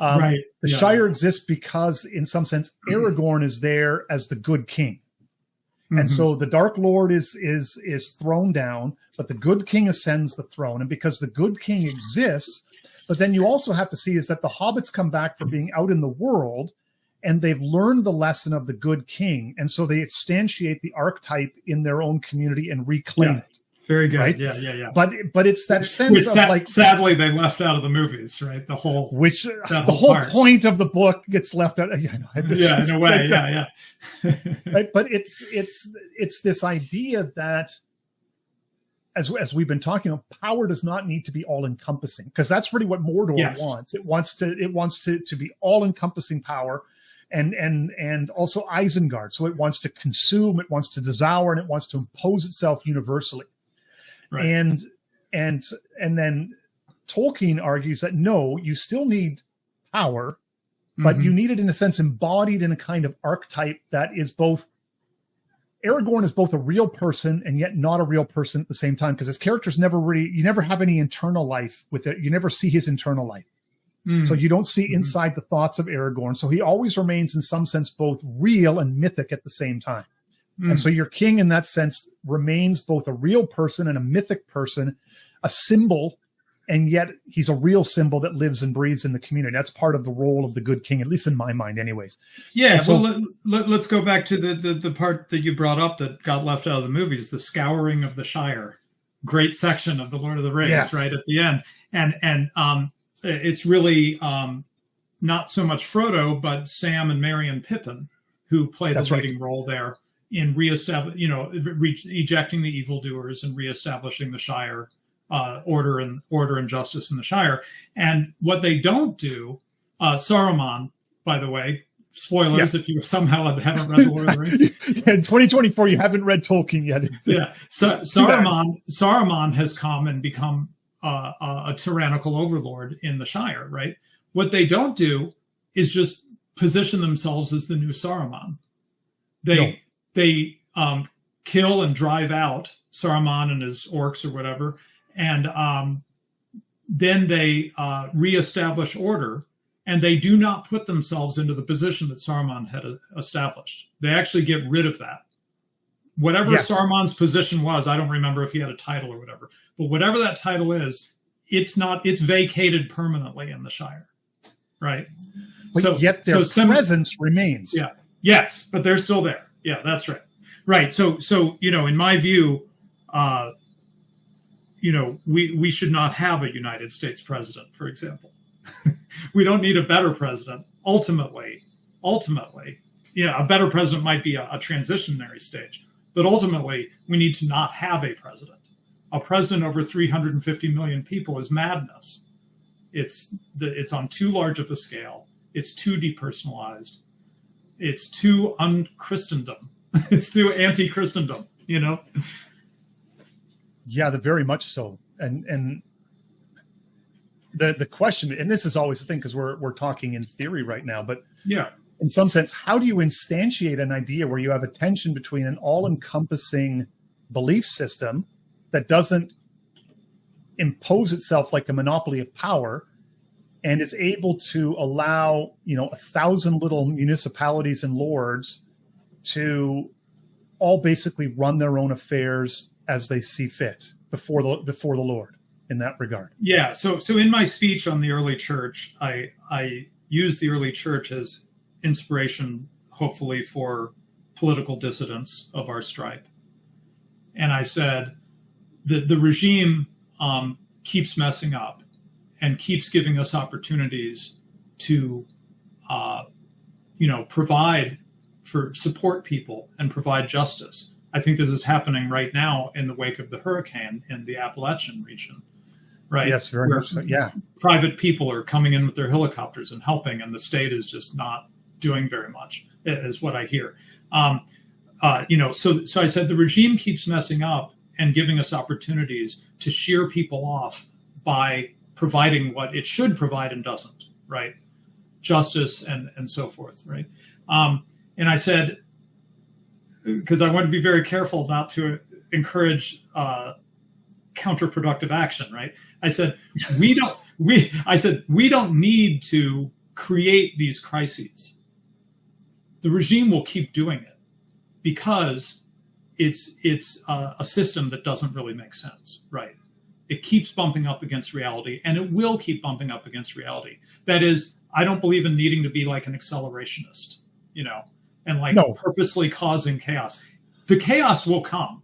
Right. The Shire exists because, in some sense, Aragorn is there as the good king. And so the Dark Lord is thrown down, but the good king ascends the throne. And because the good king exists, but then you also have to see is that the hobbits come back from being out in the world, and they've learned the lesson of the good king. And so they instantiate the archetype in their own community and reclaim it. Very good. Right? Yeah. But it's that sense of like, sadly they left out of the movies, right? The whole point of the book gets left out. In a way. Yeah. Right? But it's this idea that, as we've been talking about, power does not need to be all encompassing, because that's really what Mordor wants. It wants to be all encompassing power. And also Isengard. So it wants to consume, it wants to devour, and it wants to impose itself universally. Right. And then Tolkien argues that no, you still need power, but you need it in a sense embodied in a kind of archetype that is both. Aragorn is both a real person and yet not a real person at the same time, because his character's you never have any internal life with it. You never see his internal life. So you don't see inside the thoughts of Aragorn. So he always remains in some sense both real and mythic at the same time. And so your king in that sense remains both a real person and a mythic person, a symbol, and yet he's a real symbol that lives and breathes in the community. That's part of the role of the good king, at least in my mind anyways. Yeah, so, let's go back to the part that you brought up that got left out of the movies, the scouring of the Shire. Great section of The Lord of the Rings, right at the end. And it's really not so much Frodo, but Sam and Merry and Pippin who play the leading role there in ejecting the evildoers and reestablishing the Shire, order and justice in the Shire. And what they don't do, Saruman, by the way, spoilers if you somehow haven't read The Lord of the Rings. In 2024, you haven't read Tolkien yet. So Saruman has come and become a tyrannical overlord in the Shire, right? What they don't do is just position themselves as the new Saruman. They kill and drive out Saruman and his orcs or whatever, and then they reestablish order, and they do not put themselves into the position that Saruman had established. They actually get rid of that. Whatever Saruman's position was, I don't remember if he had a title or whatever, but whatever that title is, it's vacated permanently in the Shire, right? But yet their presence remains. Yeah. Yes, but they're still there. Yeah, that's right. Right. So in my view, we should not have a United States president, for example. We don't need a better president. Ultimately, a better president might be a transitionary stage, but ultimately we need to not have a president. A president over 350 million people is madness. It's on too large of a scale. It's too depersonalized. It's too un-Christendom. It's too anti-Christendom, Yeah, very much so. And the question, and this is always the thing because we're talking in theory right now, but in some sense, how do you instantiate an idea where you have a tension between an all-encompassing belief system that doesn't impose itself like a monopoly of power and is able to allow 1,000 little municipalities and lords to all basically run their own affairs as they see fit before the Lord in that regard? Yeah. So in my speech on the early church, I use the early church as inspiration, hopefully, for political dissidents of our stripe. And I said that the regime keeps messing up and keeps giving us opportunities to, provide support people and provide justice. I think this is happening right now in the wake of the hurricane in the Appalachian region, right? Yes, very much so. Yeah. Private people are coming in with their helicopters and helping, and the state is just not doing very much, is what I hear. So I said the regime keeps messing up and giving us opportunities to shear people off by providing what it should provide and doesn't, right? Justice and so forth, right? And I said, because I want to be very careful not to encourage counterproductive action, right? I said we don't need to create these crises. The regime will keep doing it because it's a system that doesn't really make sense, right? It keeps bumping up against reality, and it will keep bumping up against reality. That is, I don't believe in needing to be like an accelerationist, and like purposely causing chaos. The chaos will come.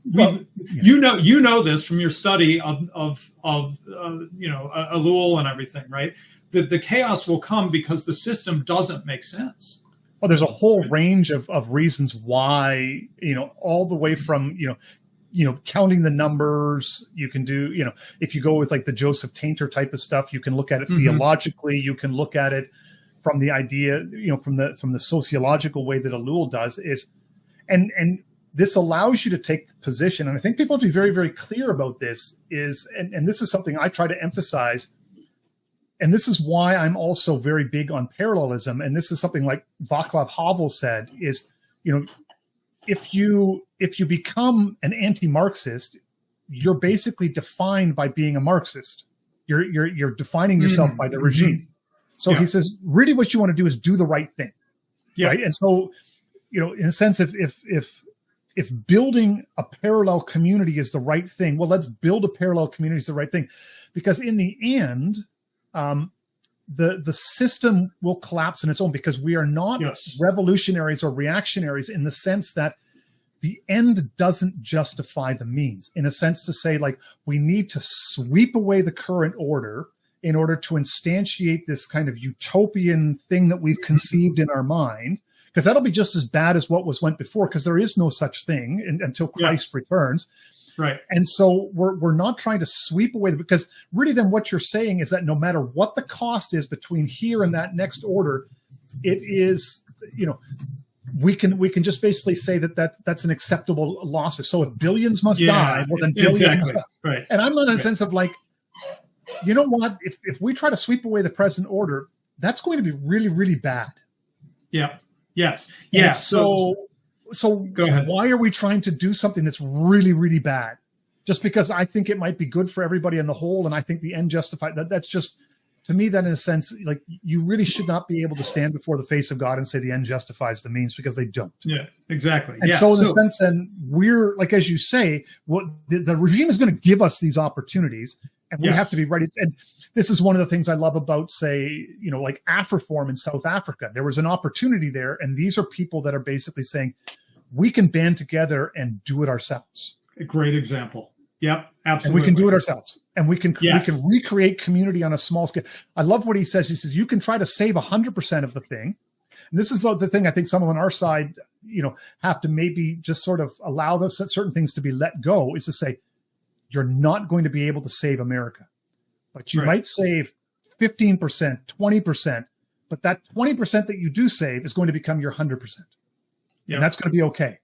You know this from your study of Elul and everything, right? The chaos will come because the system doesn't make sense. Well, there's a whole range of reasons why, all the way from, counting the numbers. You can do, if you go with like the Joseph Tainter type of stuff, you can look at it theologically. You can look at it from the idea, from the sociological way that Elul does is, and this allows you to take the position. And I think people have to be very, very clear about this and this is something I try to emphasize. And this is why I'm also very big on parallelism. And this is something like Václav Havel said is, if you become an anti-Marxist, you're basically defined by being a Marxist. You're defining yourself by the regime. So he says, really what you want to do is do the right thing. Yeah. Right. And so, in a sense, if building a parallel community is the right thing, well, let's build a parallel community is the right thing. Because in the end, the system will collapse in its own, because we are not revolutionaries or reactionaries in the sense that the end doesn't justify the means, in a sense to say, like, we need to sweep away the current order in order to instantiate this kind of utopian thing that we've conceived in our mind, because that'll be just as bad as what went before, because there is no such thing until Christ returns. Right. And so we're not trying to sweep away, because really then what you're saying is that no matter what the cost is between here and that next order, it is, we can just basically say that's an acceptable loss. So if billions must die, well then billions must die. Right. And I'm not in a sense of like, you know what, if we try to sweep away the present order, that's going to be really, really bad. Yeah. Yes. Yeah. And so go ahead. Why are we trying to do something that's really, really bad? Just because I think it might be good for everybody in the whole, and I think the end justified that. That's just, to me, that in a sense, like, you really should not be able to stand before the face of God and say the end justifies the means, because they don't. Yeah, exactly. And so in a sense, then we're like, as you say, what the regime is going to give us these opportunities, and we have to be ready. And this is one of the things I love about, say, like AfriForum in South Africa. There was an opportunity there, and these are people that are basically saying, we can band together and do it ourselves. A great example. Yep, absolutely. And we can do it ourselves, and we can recreate community on a small scale. I love what he says. He says you can try to save 100% of the thing. And this is the thing I think some on our side, have to maybe just sort of allow those certain things to be let go, is to say, you're not going to be able to save America, but you might save 15%, 20%, but that 20% that you do save is going to become your 100%. Yep. And that's going to be okay.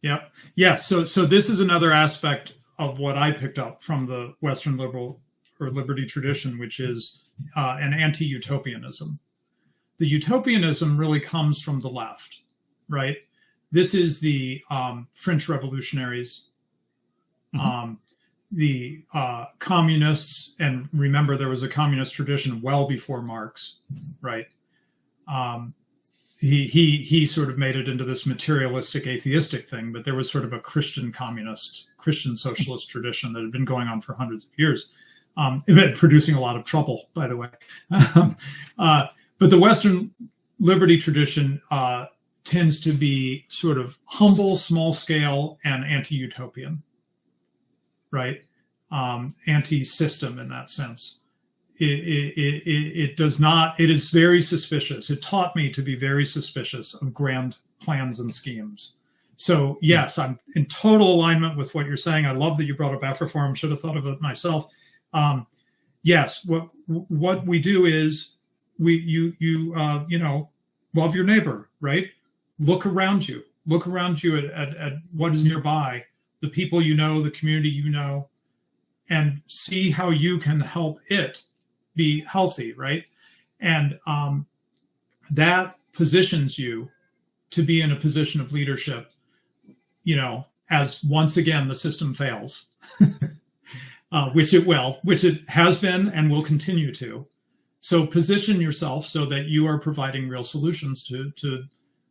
Yeah. Yeah. So this is another aspect of what I picked up from the Western liberal or liberty tradition, which is an anti-utopianism. The utopianism really comes from the left, right? This is the French revolutionaries, the communists, and remember there was a communist tradition well before Marx, right? He sort of made it into this materialistic atheistic thing, but there was sort of a Christian communist, Christian socialist tradition that had been going on for hundreds of years, producing a lot of trouble, by the way. But the Western liberty tradition tends to be sort of humble, small scale, and anti-utopian, right? Anti-system in that sense. It does not, it is very suspicious. It taught me to be very suspicious of grand plans and schemes. So yes, I'm in total alignment with what you're saying. I love that you brought up AfriForum. Should have thought of it myself. Yes, what we do is love your neighbor, right? Look around you at what is nearby, the people you know, the community you know, and see how you can help it be healthy, right? And that positions you to be in a position of leadership, as once again the system fails, which it has been and will continue to. So position yourself so that you are providing real solutions to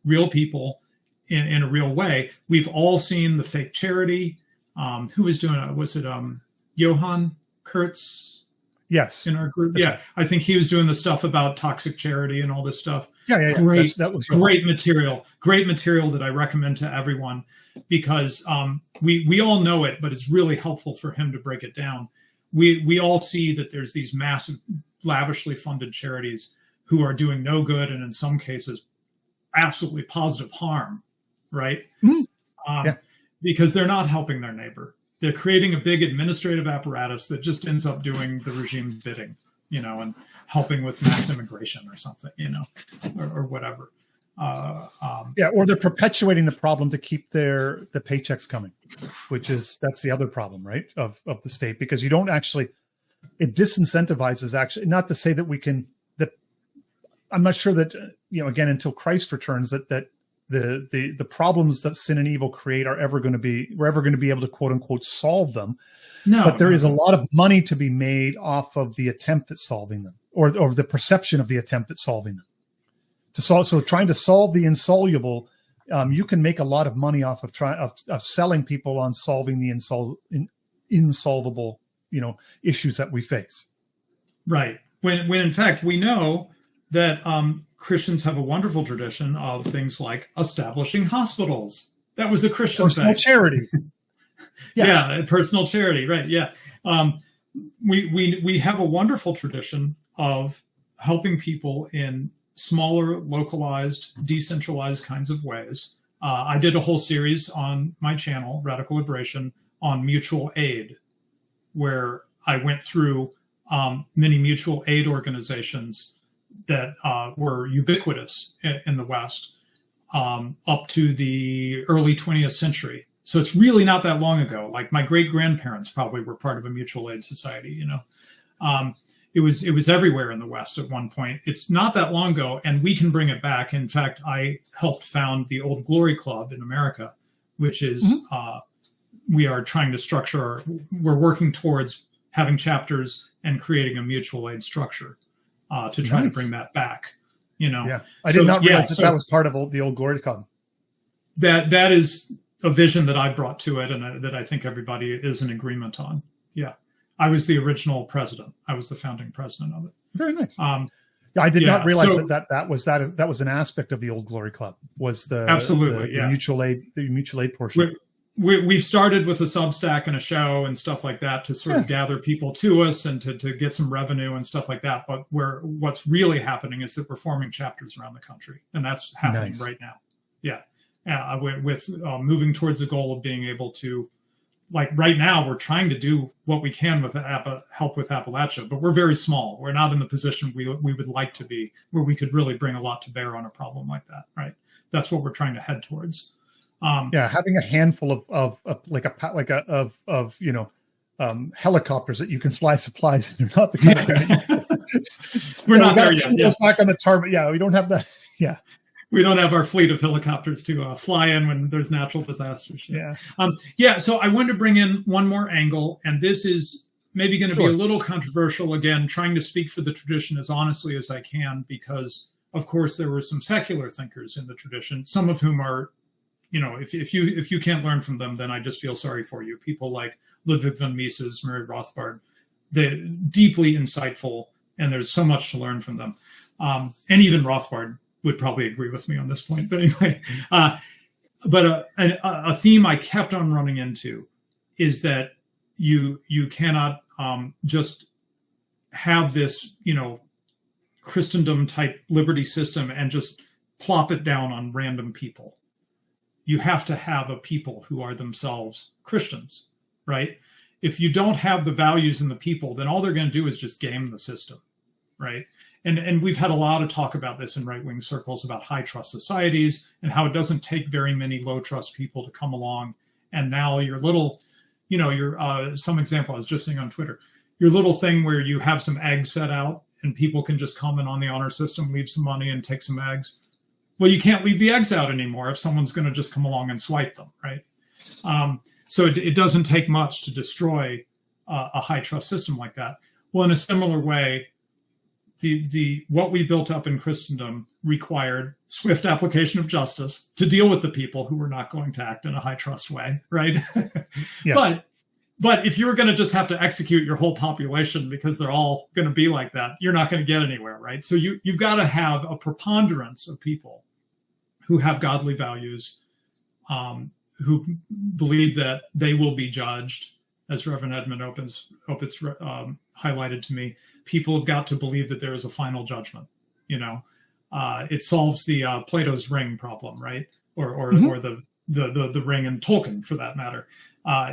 real people in a real way. We've all seen the fake charity. Who was doing it? Was it Johann Kurtz? Yes. In our group. That's yeah. right. I think he was doing the stuff about toxic charity and all this stuff. Yeah. That was great material. Great material that I recommend to everyone, because we all know it, but it's really helpful for him to break it down. We all see that there's these massive, lavishly funded charities who are doing no good, and in some cases, absolutely positive harm, right? Mm-hmm. Because they're not helping their neighbor. They're creating a big administrative apparatus that just ends up doing the regime's bidding, and helping with mass immigration or something, or whatever. Or they're perpetuating the problem to keep the paychecks coming, that's the other problem, right? Of the state, because you don't actually, it disincentivizes actually, not to say that I'm not sure that, again, until Christ returns, that the problems that sin and evil create we're ever going to be able to quote unquote solve them. No, but there is a lot of money to be made off of the attempt at solving them, or the perception of the attempt at solving them. So trying to solve the insoluble, you can make a lot of money off of selling people on solving the insolvable, issues that we face. Right. When in fact we know that Christians have a wonderful tradition of things like establishing hospitals. That was a Christian personal thing. Charity. Yeah, personal charity. Right. Yeah. We have a wonderful tradition of helping people in smaller, localized, decentralized kinds of ways. I did a whole series on my channel, Radical Liberation, on mutual aid, where I went through many mutual aid organizations that were ubiquitous in the West up to the early 20th century. So it's really not that long ago. Like my great-grandparents probably were part of a mutual aid society, It was everywhere in the West at one point. It's not that long ago, and we can bring it back. In fact, I helped found the Old Glory Club in America, which is we are trying to we're working towards having chapters and creating a mutual aid structure to try to bring that back. Yeah, I did not realize that was part of the Old Glory Club. That is a vision that I brought to it, and that I think everybody is in agreement on. Yeah. I was the original president. I was the founding president of it. Very nice. I did not realize that was an aspect of the Old Glory Club. Was the mutual aid portion. We've started with a Substack and a show and stuff like that to sort of gather people to us and to get some revenue and stuff like that. But what's really happening is that we're forming chapters around the country, and that's happening right now. Yeah, with moving towards the goal of being able to. Like right now, we're trying to do what we can with help with Appalachia, but we're very small. We're not in the position we would like to be, where we could really bring a lot to bear on a problem like that. Right? That's what we're trying to head towards. Having a handful of helicopters that you can fly supplies in. Not the kind of we're not there yet. Yeah. Back on the target. Yeah, we don't have that. Yeah. We don't have our fleet of helicopters to fly in when there's natural disasters. So I wanted to bring in one more angle, and this is maybe going to be a little controversial again, trying to speak for the tradition as honestly as I can, because, of course, there were some secular thinkers in the tradition, some of whom are, if you can't learn from them, then I just feel sorry for you. People like Ludwig von Mises, Murray Rothbard, they're deeply insightful, and there's so much to learn from them. And even Rothbard would probably agree with me on this point. But anyway, a theme I kept on running into is that you cannot just have this, Christendom type liberty system and just plop it down on random people. You have to have a people who are themselves Christians, right? If you don't have the values in the people, then all they're going to do is just game the system, right? And we've had a lot of talk about this in right-wing circles about high trust societies and how it doesn't take very many low trust people to come along. And now your little, some example I was just seeing on Twitter, your little thing where you have some eggs set out and people can just come in on the honor system, leave some money and take some eggs. Well, you can't leave the eggs out anymore if someone's going to just come along and swipe them, right? So it doesn't take much to destroy a high trust system like that. Well, in a similar way, what we built up in Christendom required swift application of justice to deal with the people who were not going to act in a high trust way, right? Yes. But if you were going to just have to execute your whole population because they're all going to be like that, you're not going to get anywhere, right? So you've got to have a preponderance of people who have godly values, who believe that they will be judged, as Reverend Edmund Opitz highlighted to me. People have got to believe that there is a final judgment. It solves the Plato's ring problem, right? Or the ring in Tolkien, for that matter.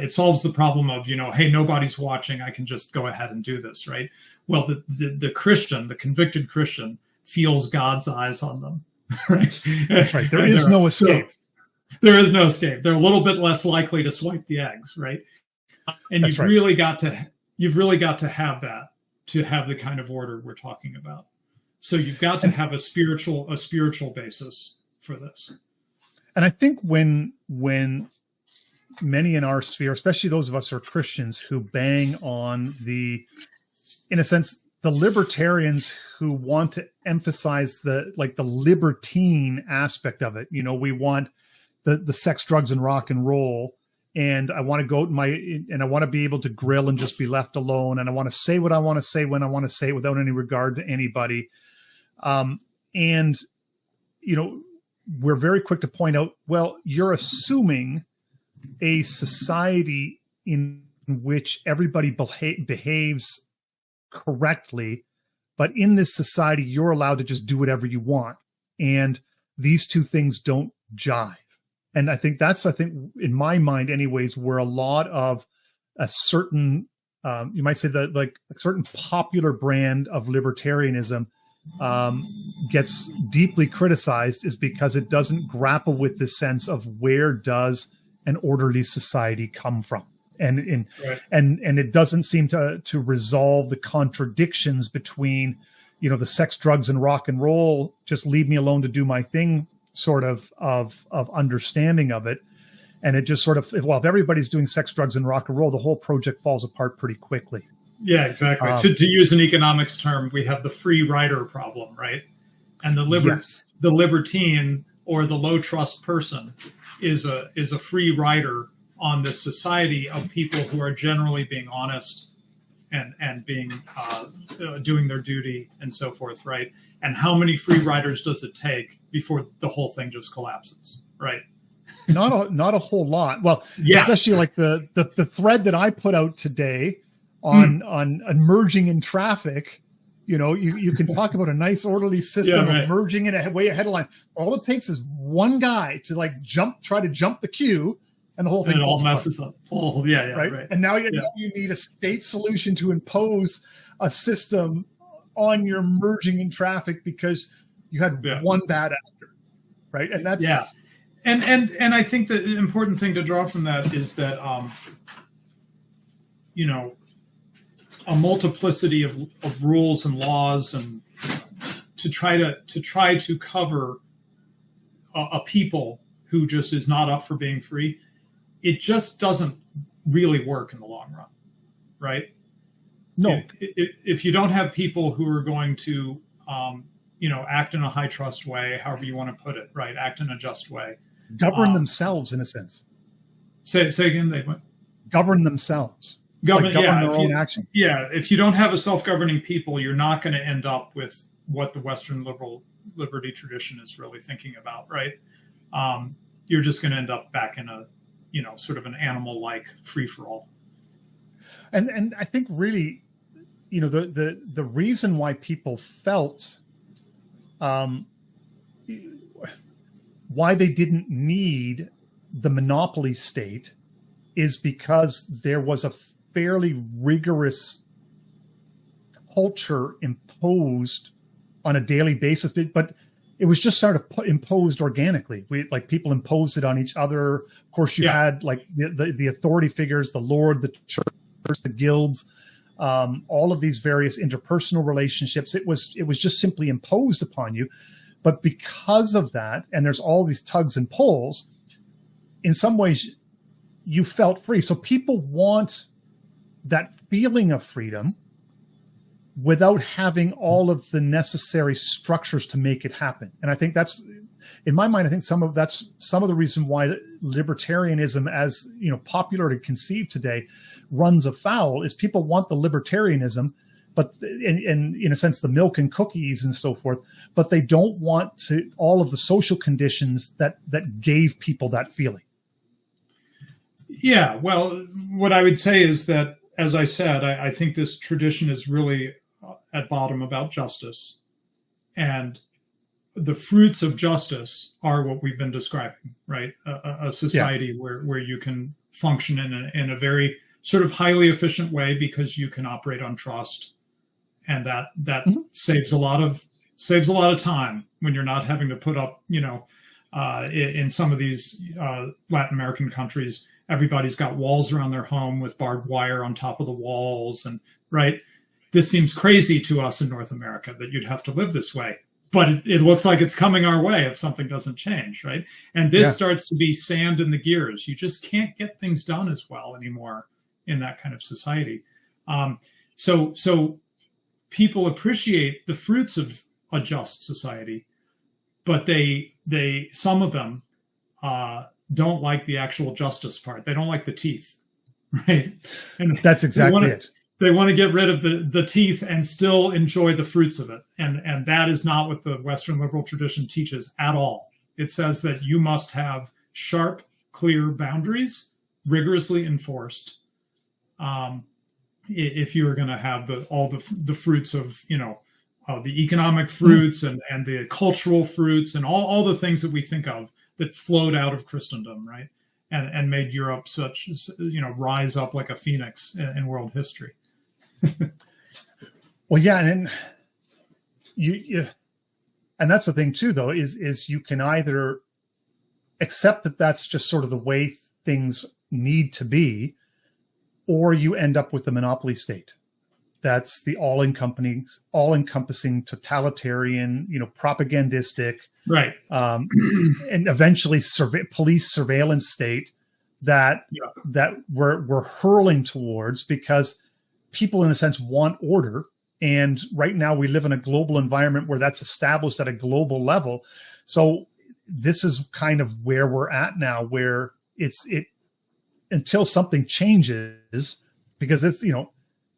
It solves the problem of, hey, nobody's watching, I can just go ahead and do this, right? Well, the Christian, the convicted Christian, feels God's eyes on them, right? That's right. There is no escape. There is no escape. They're a little bit less likely to swipe the eggs, right? And you've really got to have that to have the kind of order we're talking about. So you've got to have a spiritual basis for this. And I think when many in our sphere, especially those of us who are Christians, who bang on in a sense, the libertarians who want to emphasize the libertine aspect of it. We want the sex, drugs, and rock and roll. And I want to go and I want to be able to grill and just be left alone. And I want to say what I want to say when I want to say it without any regard to anybody. We're very quick to point out, well, you're assuming a society in which everybody behaves correctly, but in this society, you're allowed to just do whatever you want. And these two things don't jive. And I think in my mind anyways, where a lot of a certain, you might say that like a certain popular brand of libertarianism gets deeply criticized, is because it doesn't grapple with the sense of where does an orderly society come from. And it doesn't seem to resolve the contradictions between, the sex, drugs, and rock and roll, just leave me alone to do my thing sort of understanding of it. And it just sort of, well, if everybody's doing sex, drugs, and rock and roll, the whole project falls apart pretty quickly. Yeah, exactly. To use an economics term, we have the free rider problem, right? And the libertine or the low trust person is a free rider on this society of people who are generally being honest and being doing their duty and so forth, right? And how many free riders does it take before the whole thing just collapses, right? Not a whole lot. Well, especially like the thread that I put out today on merging in traffic. You can talk about a nice orderly system of merging in way ahead of line. All it takes is one guy to try to jump the queue, and the whole thing all messes up. Oh, right. And now you need a state solution to impose a system on your merging in traffic because you had one bad actor, right? And that's And I think the important thing to draw from that is that a multiplicity of rules and laws, and to try to cover a people who just is not up for being free, it just doesn't really work in the long run, right? No. If you don't have people who are going to, act in a high trust way, however you want to put it, right? Act in a just way. Govern themselves, in a sense. Say again, they went. Govern themselves. Govern their own action. Yeah, if you don't have a self-governing people, you're not going to end up with what the Western liberty tradition is really thinking about, right? You're just going to end up back in a, sort of an animal-like free-for-all. And I think really, the reason why people felt why they didn't need the monopoly state is because there was a fairly rigorous culture imposed on a daily basis, but it was just sort of imposed organically. People imposed it on each other. Of course, you had the authority figures, the Lord, the church, the guilds, all of these various interpersonal relationships. It was just simply imposed upon you. But because of that, and there's all these tugs and pulls, in some ways you felt free. So people want that feeling of freedom without having all of the necessary structures to make it happen. And I think that's, in my mind, I think that's some of the reason why libertarianism, as popularly conceived today, runs afoul, is people want the libertarianism, but in a sense, the milk and cookies and so forth, but they don't want to all of the social conditions that gave people that feeling. Yeah, well, what I would say is that, as I said, I think this tradition is really at bottom about justice, and the fruits of justice are what we've been describing, right? A society where you can function in a very sort of highly efficient way because you can operate on trust, and that saves a lot of time when you're not having to put up, in some of these Latin American countries, everybody's got walls around their home with barbed wire on top of the walls, and right. This seems crazy to us in North America that you'd have to live this way, but it looks like it's coming our way if something doesn't change, right? And this starts to be sand in the gears. You just can't get things done as well anymore in that kind of society. So people appreciate the fruits of a just society, but they some of them don't like the actual justice part. They don't like the teeth, right? And that's exactly it. They want to get rid of the teeth and still enjoy the fruits of it. And that is not what the Western liberal tradition teaches at all. It says that you must have sharp, clear boundaries, rigorously enforced, if you are going to have all the fruits of, the economic fruits and the cultural fruits and all the things that we think of that flowed out of Christendom, right? And made Europe such, rise up like a phoenix in world history. Well, yeah, and you, and that's the thing too, though, is you can either accept that that's just sort of the way things need to be, or you end up with the monopoly state. That's the all-encompassing totalitarian, propagandistic, right, and eventually police surveillance state that we're hurling towards, because people, in a sense, want order. And right now we live in a global environment where that's established at a global level. So this is kind of where we're at now, where it until something changes,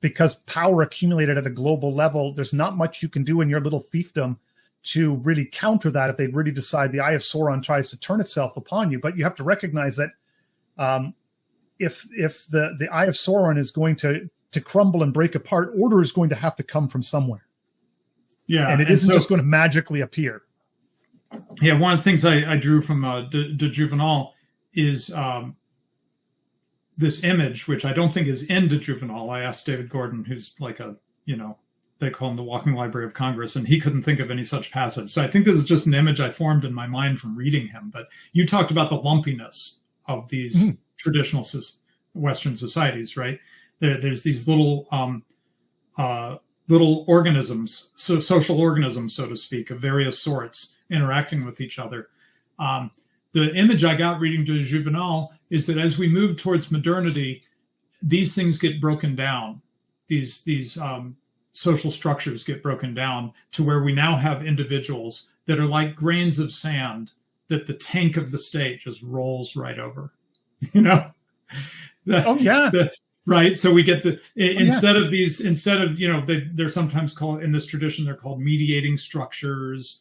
because power accumulated at a global level, there's not much you can do in your little fiefdom to really counter that if they really decide the Eye of Sauron tries to turn itself upon you. But you have to recognize that if the Eye of Sauron is going to crumble and break apart, order is going to have to come from somewhere. Yeah, and it isn't just going to magically appear. Yeah, one of the things I drew from de Juvenal is this image, which I don't think is in de Juvenal. I asked David Gordon, who's like they call him the Walking Library of Congress, and he couldn't think of any such passage. So I think this is just an image I formed in my mind from reading him. But you talked about the lumpiness of these traditional Western societies, right? There's these little organisms, so social organisms, so to speak, of various sorts interacting with each other. The image I got reading de Juvenal is that as we move towards modernity, these things get broken down. These social structures get broken down to where we now have individuals that are like grains of sand that the tank of the state just rolls right over. Right. So we get instead of they're sometimes called, in this tradition, they're called mediating structures,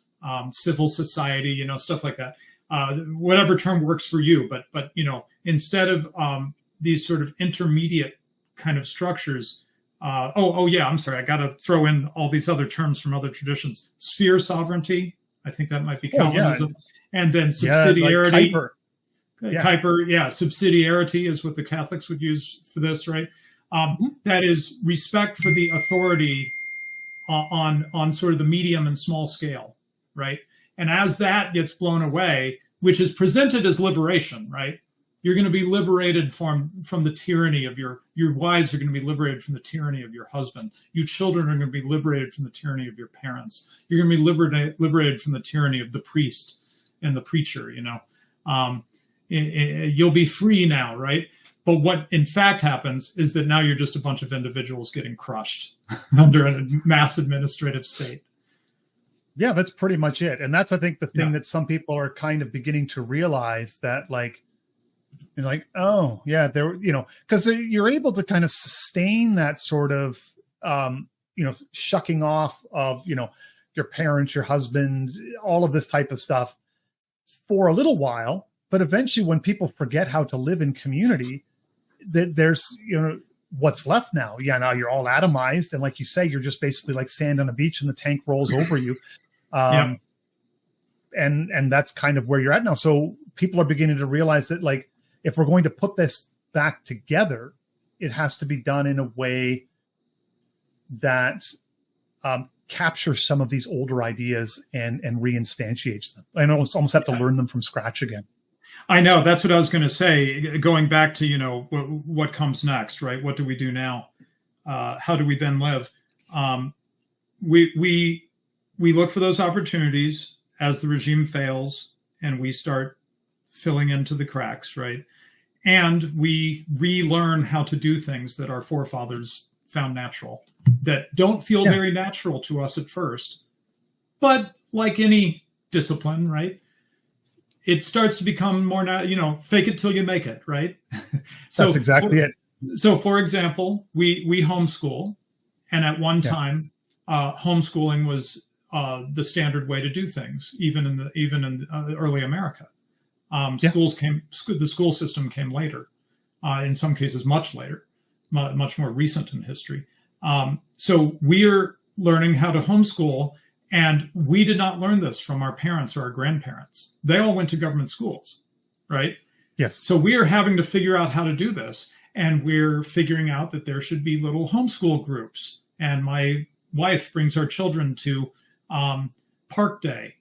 civil society, stuff like that. Whatever term works for you, but instead of these sort of intermediate kind of structures, I'm sorry, I got to throw in all these other terms from other traditions. Sphere sovereignty, I think that might be Calvinism, and then subsidiarity. Like Kuiper, subsidiarity is what the Catholics would use for this, right? That is respect for the authority on sort of the medium and small scale, right? And as that gets blown away, which is presented as liberation, right? You're going to be liberated from the tyranny of your wives are going to be liberated from the tyranny of your husband. You children are going to be liberated from the tyranny of your parents. You're going to be liberated from the tyranny of the priest and the preacher, you'll be free now, right? But what in fact happens is that now you're just a bunch of individuals getting crushed under a mass administrative state. Yeah, that's pretty much it. And that's, I think, the thing that some people are kind of beginning to realize, that it's like, oh yeah, because you're able to kind of sustain that sort of, shucking off of, your parents, your husband, all of this type of stuff for a little while. But eventually when people forget how to live in community, there's, what's left now. Yeah, now you're all atomized. And like you say, you're just basically like sand on a beach and the tank rolls over you. And that's kind of where you're at now. So people are beginning to realize that, like, if we're going to put this back together, it has to be done in a way that captures some of these older ideas and reinstantiates them. I know it's almost have to learn them from scratch again. I know, that's what I was going to say. Going back to, what comes next, right? What do we do now? How do we then live? We look for those opportunities as the regime fails, and we start filling into the cracks, right? And we relearn how to do things that our forefathers found natural, that don't feel very natural to us at first. But like any discipline, right? It starts to become more, fake it till you make it, right? So that's exactly it. So, for example, we homeschool, and at one time, homeschooling was the standard way to do things, even in early America. The school system came later, in some cases much later, much more recent in history. So we're learning how to homeschool. And we did not learn this from our parents or our grandparents. They all went to government schools, right? Yes. So we are having to figure out how to do this. And we're figuring out that there should be little homeschool groups. And my wife brings our children to Park Day,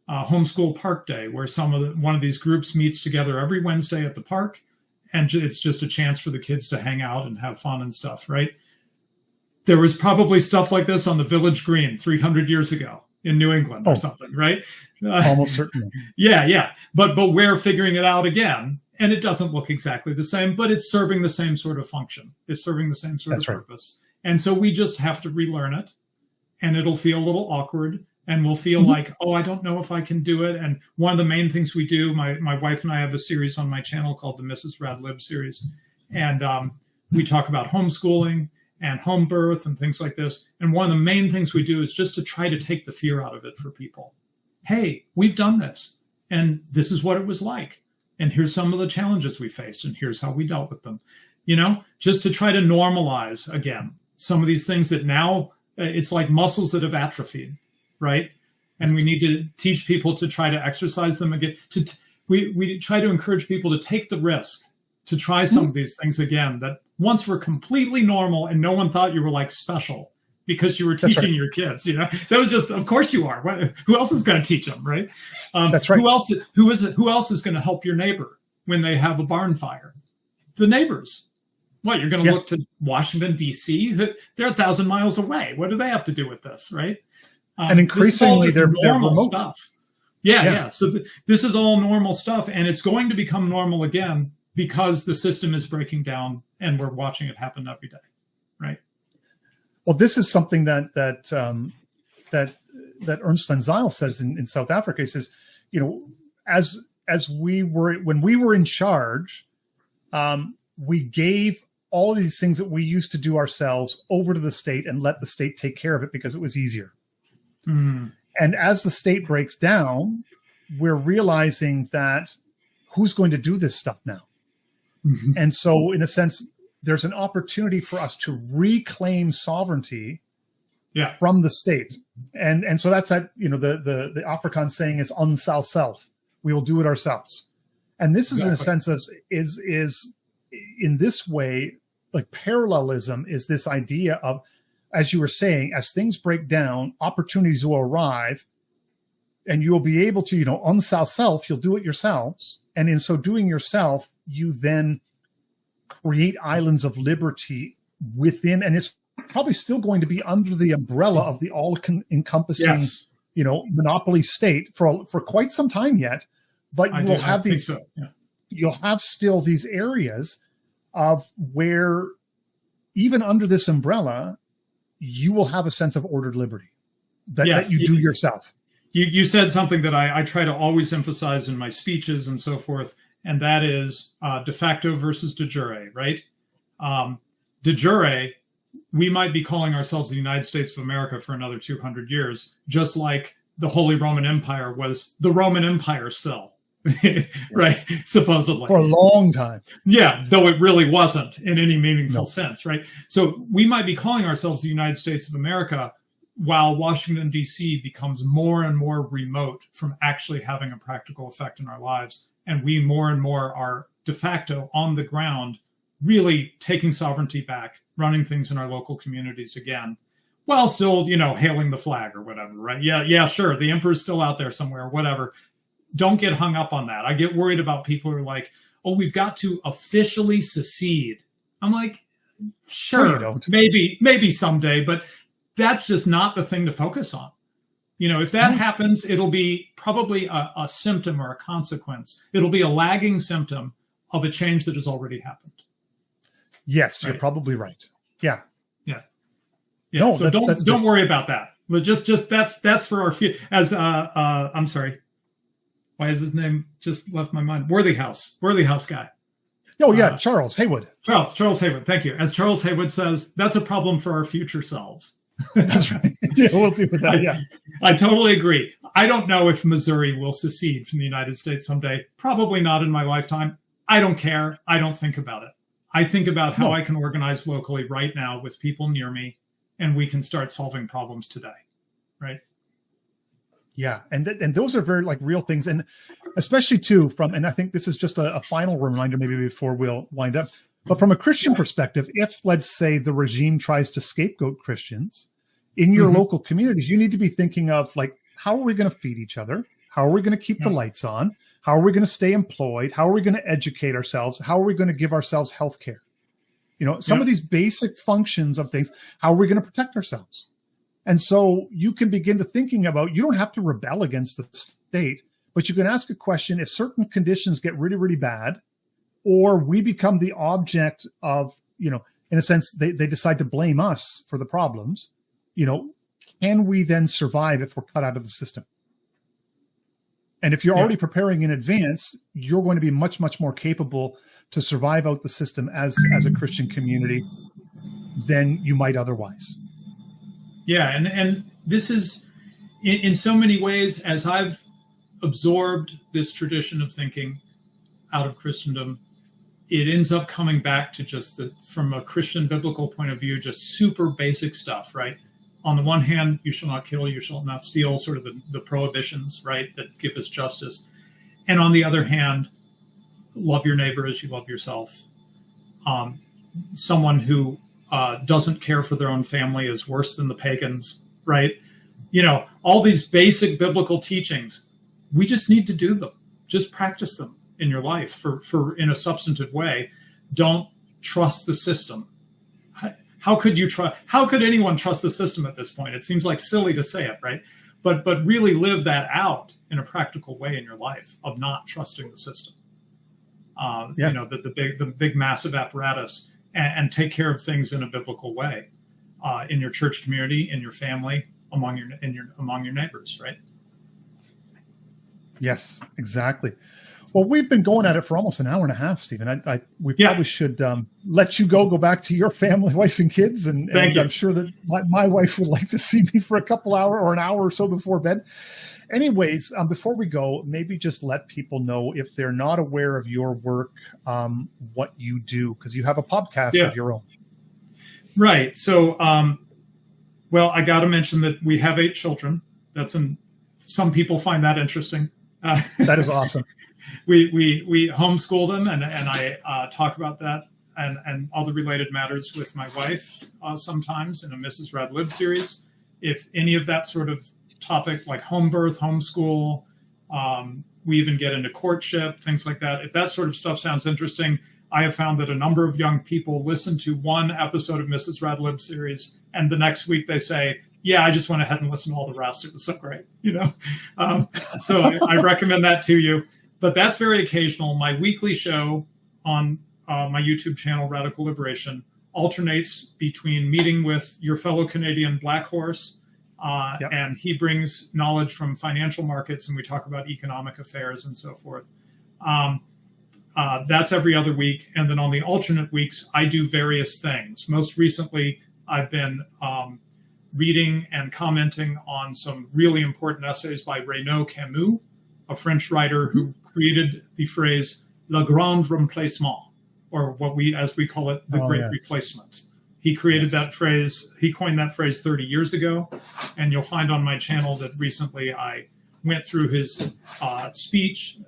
Homeschool Park Day, where one of these groups meets together every Wednesday at the park. And it's just a chance for the kids to hang out and have fun and stuff, right? There was probably stuff like this on the village green 300 years ago in New England or something, right? Almost certainly. Yeah. But we're figuring it out again, and it doesn't look exactly the same, but it's serving the same sort of function. It's serving the same sort of purpose. And so we just have to relearn it, and it'll feel a little awkward, and we'll feel like, oh, I don't know if I can do it. And one of the main things we do, my wife and I have a series on my channel called the Mrs. Rad Lib series. And we talk about homeschooling and home birth and things like this. And one of the main things we do is just to try to take the fear out of it for people. Hey, we've done this, and this is what it was like. And here's some of the challenges we faced, and here's how we dealt with them. Just to try to normalize, again, some of these things that now it's like muscles that have atrophied, right? And we need to teach people to try to exercise them again. We try to encourage people to take the risk to try some of these things again, that once were completely normal and no one thought you were like special because you were teaching your kids, that was just, of course you are. Who else is going to teach them, right? That's right. Who else is going to help your neighbor when they have a barn fire? The neighbors. What, you're going to look to Washington, D.C.? They're 1,000 miles away. What do they have to do with this, right? And increasingly they're normal remote stuff. Yeah. So this is all normal stuff, and it's going to become normal again, because the system is breaking down, and we're watching it happen every day, right? Well, this is something that Ernst van Zyl says in South Africa. He says, when we were in charge, we gave all of these things that we used to do ourselves over to the state and let the state take care of it because it was easier. And as the state breaks down, we're realizing that who's going to do this stuff now? And so, in a sense, there's an opportunity for us to reclaim sovereignty from the state. And so that's that, the Afrikaans saying is ons self. We will do it ourselves. And this is in a sense of is in this way, like parallelism is this idea of, as you were saying, as things break down, opportunities will arrive. and you'll be able to, unsouth self, you'll do it yourselves. And in so doing yourself, you then create islands of liberty within, and it's probably still going to be under the umbrella of the all-encompassing, Yes. Monopoly state for quite some time yet. But you will have these, so. Yeah. you'll have still these areas of where even under this umbrella, you will have a sense of ordered liberty that you do yourself. You said something that I try to always emphasize in my speeches and so forth, and that is de facto versus de jure, right? De jure, we might be calling ourselves the United States of America for another 200 years, just like the Holy Roman Empire was the Roman Empire still, right? Supposedly. For a long time. Yeah, though it really wasn't in any meaningful sense, right? So we might be calling ourselves the United States of America while Washington, D.C. becomes more and more remote from actually having a practical effect in our lives. And we more and more are de facto on the ground, really taking sovereignty back, running things in our local communities again, while still, hailing the flag or whatever, right? Yeah, sure. The emperor's still out there somewhere, whatever. Don't get hung up on that. I get worried about people who are like, oh, we've got to officially secede. I'm like, sure, maybe someday, but that's just not the thing to focus on. If that happens, it'll be probably a symptom or a consequence. It'll be a lagging symptom of a change that has already happened. Yes, right? You're probably right. Yeah. No, so don't worry about that. But just that's for our future. As I'm sorry, why is his name just left my mind? Worthy House guy. Oh yeah, Charles Haywood. Charles Haywood. Thank you. As Charles Haywood says, that's a problem for our future selves. That's right. Yeah, we'll deal with that. Yeah, I totally agree. I don't know if Missouri will secede from the United States someday. Probably not in my lifetime. I don't care. I don't think about it. I think about how I can organize locally right now with people near me, and we can start solving problems today. Right. Yeah. And those are very real things. And especially too and I think this is just a final reminder, maybe before we'll wind up, but from a Christian perspective, if let's say the regime tries to scapegoat Christians in your local communities, you need to be thinking of how are we going to feed each other? How are we going to keep the lights on? How are we going to stay employed? How are we going to educate ourselves? How are we going to give ourselves health care? Some of these basic functions of things, how are we going to protect ourselves? And so you can begin to thinking about, you don't have to rebel against the state, but you can ask a question: if certain conditions get really, really bad, or we become the object of, in a sense, they decide to blame us for the problems, can we then survive if we're cut out of the system? And if you're already preparing in advance, you're going to be much, much more capable to survive out the system as a Christian community than you might otherwise. Yeah, and this is, in so many ways, as I've absorbed this tradition of thinking out of Christendom, it ends up coming back to just from a Christian biblical point of view, just super basic stuff, right? On the one hand, you shall not kill, you shall not steal, sort of the prohibitions, right, that give us justice. And on the other hand, love your neighbor as you love yourself. Someone who doesn't care for their own family is worse than the pagans, right? All these basic biblical teachings, we just need to do them. Just practice them in your life for in a substantive way. Don't trust the system. How could anyone trust the system at this point? It seems like silly to say it, right? But really live that out in a practical way in your life of not trusting the system. The big massive apparatus, and take care of things in a biblical way, in your church community, in your family, among your neighbors, right? Yes, exactly. Well, we've been going at it for almost an hour and a half, Stephen. We probably should let you go back to your family, wife, and kids. And I'm sure that my wife would like to see me for a couple hour or an hour or so before bed. Anyways, before we go, maybe just let people know, if they're not aware of your work, what you do, because you have a podcast of your own. Right. So, I got to mention that we have 8 children. Some people find that interesting. That is awesome. We homeschool them, and I talk about that and other related matters with my wife sometimes in a Mrs. Rad Lib series. If any of that sort of topic like home birth, homeschool. We even get into courtship, things like that. If that sort of stuff sounds interesting, I have found that a number of young people listen to one episode of Mrs. Radlib series, and the next week they say, yeah, I just went ahead and listened to all the rest. It was so great, So I recommend that to you. But that's very occasional. My weekly show on my YouTube channel, Radical Liberation, alternates between meeting with your fellow Canadian Black Horse, and he brings knowledge from financial markets, and we talk about economic affairs and so forth. That's every other week. And then on the alternate weeks, I do various things. Most recently, I've been reading and commenting on some really important essays by Renaud Camus, a French writer who created the phrase "le grand remplacement," or what as we call it, the great replacement. He created that phrase. He coined that phrase 30 years ago. And you'll find on my channel that recently I went through his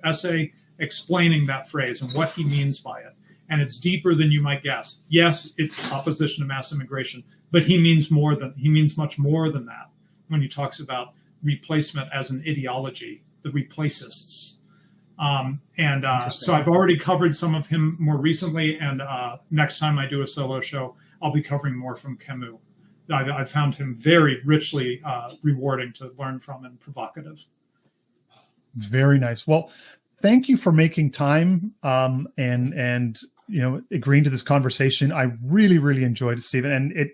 essay, explaining that phrase and what he means by it. And it's deeper than you might guess. Yes, it's opposition to mass immigration, but he means much more than that when he talks about replacement as an ideology, the replacists. So I've already covered some of him more recently, and next time I do a solo show, I'll be covering more from Camus. I found him very richly rewarding to learn from and provocative. Very nice. Well, thank you for making time and agreeing to this conversation. I really, really enjoyed it, Stephen. And it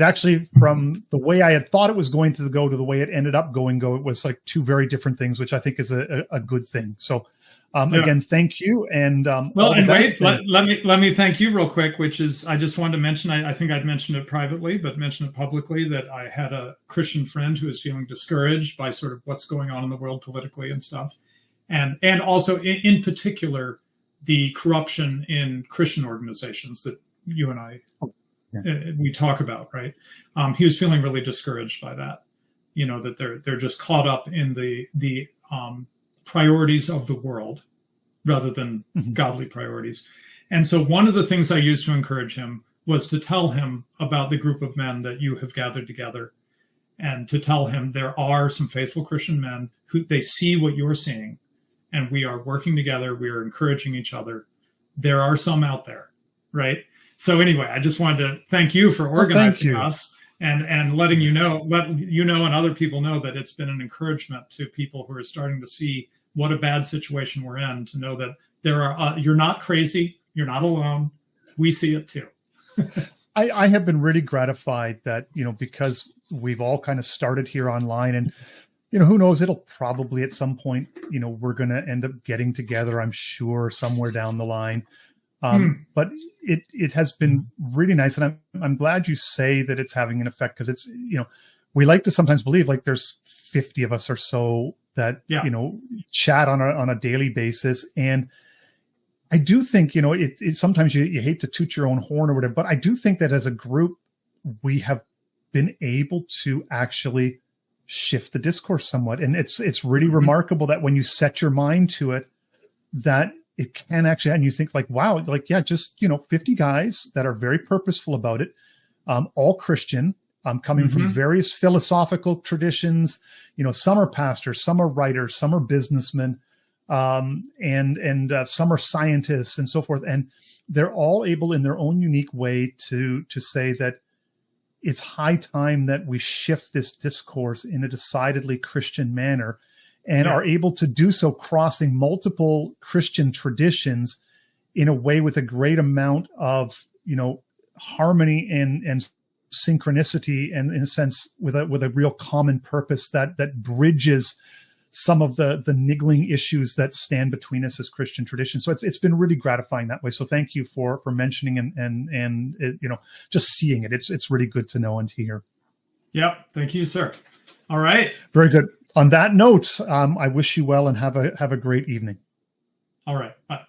actually, from the way I had thought it was going to go to the way it ended up going, it was like two very different things, which I think is a good thing. So again, thank you. And let me thank you real quick, which is, I just wanted to mention, I think I'd mentioned it privately, but mention it publicly, that I had a Christian friend who is feeling discouraged by sort of what's going on in the world politically and stuff. And also in particular, the corruption in Christian organizations that you and I, we talk about, right? He was feeling really discouraged by that, that they're just caught up in the priorities of the world rather than godly priorities. And so one of the things I used to encourage him was to tell him about the group of men that you have gathered together, and to tell him there are some faithful Christian men who they see what you're seeing, and we are working together. We are encouraging each other. There are some out there, right? So anyway, I just wanted to thank you for organizing us and let you know and other people know that it's been an encouragement to people who are starting to see what a bad situation we're in, to know that there are, you're not crazy. You're not alone. We see it too. I have been really gratified that, because we've all kind of started here online, and, who knows, it'll probably at some point, we're going to end up getting together, I'm sure, somewhere down the line. But it has been really nice. And I'm glad you say that it's having an effect, because it's, we like to sometimes believe like there's 50 of us or so that, chat on a daily basis. And I do think, sometimes you hate to toot your own horn or whatever, but I do think that as a group, we have been able to actually shift the discourse somewhat. And it's really remarkable that when you set your mind to it, that it can actually, and you think like, wow, it's like, just, 50 guys that are very purposeful about it, all Christian, coming from various philosophical traditions. Some are pastors, some are writers, some are businessmen, and some are scientists and so forth. And they're all able in their own unique way to say that it's high time that we shift this discourse in a decidedly Christian manner, and are able to do so crossing multiple Christian traditions in a way with a great amount of, harmony and synchronicity, and in a sense with a real common purpose that bridges some of the niggling issues that stand between us as Christian traditions. So it's been really gratifying that way. So thank you for mentioning and it, just seeing it. It's really good to know and to hear. Yep. Thank you, sir. All right. Very good. On that note, I wish you well and have a great evening. All right. Bye.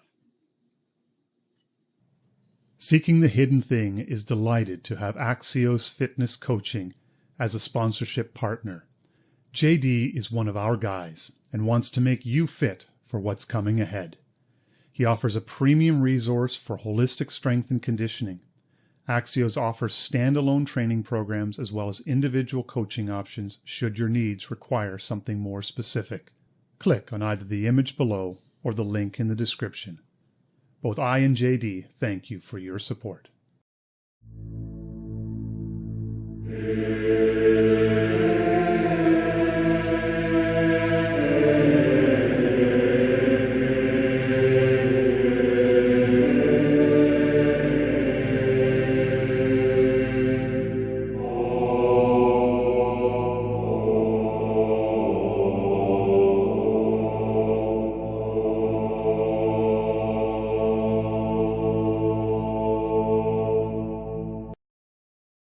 Seeking the Hidden Thing is delighted to have Axios Fitness Coaching as a sponsorship partner. JD is one of our guys and wants to make you fit for what's coming ahead. He offers a premium resource for holistic strength and conditioning. Axios offers standalone training programs as well as individual coaching options should your needs require something more specific. Click on either the image below or the link in the description. Both I and JD thank you for your support.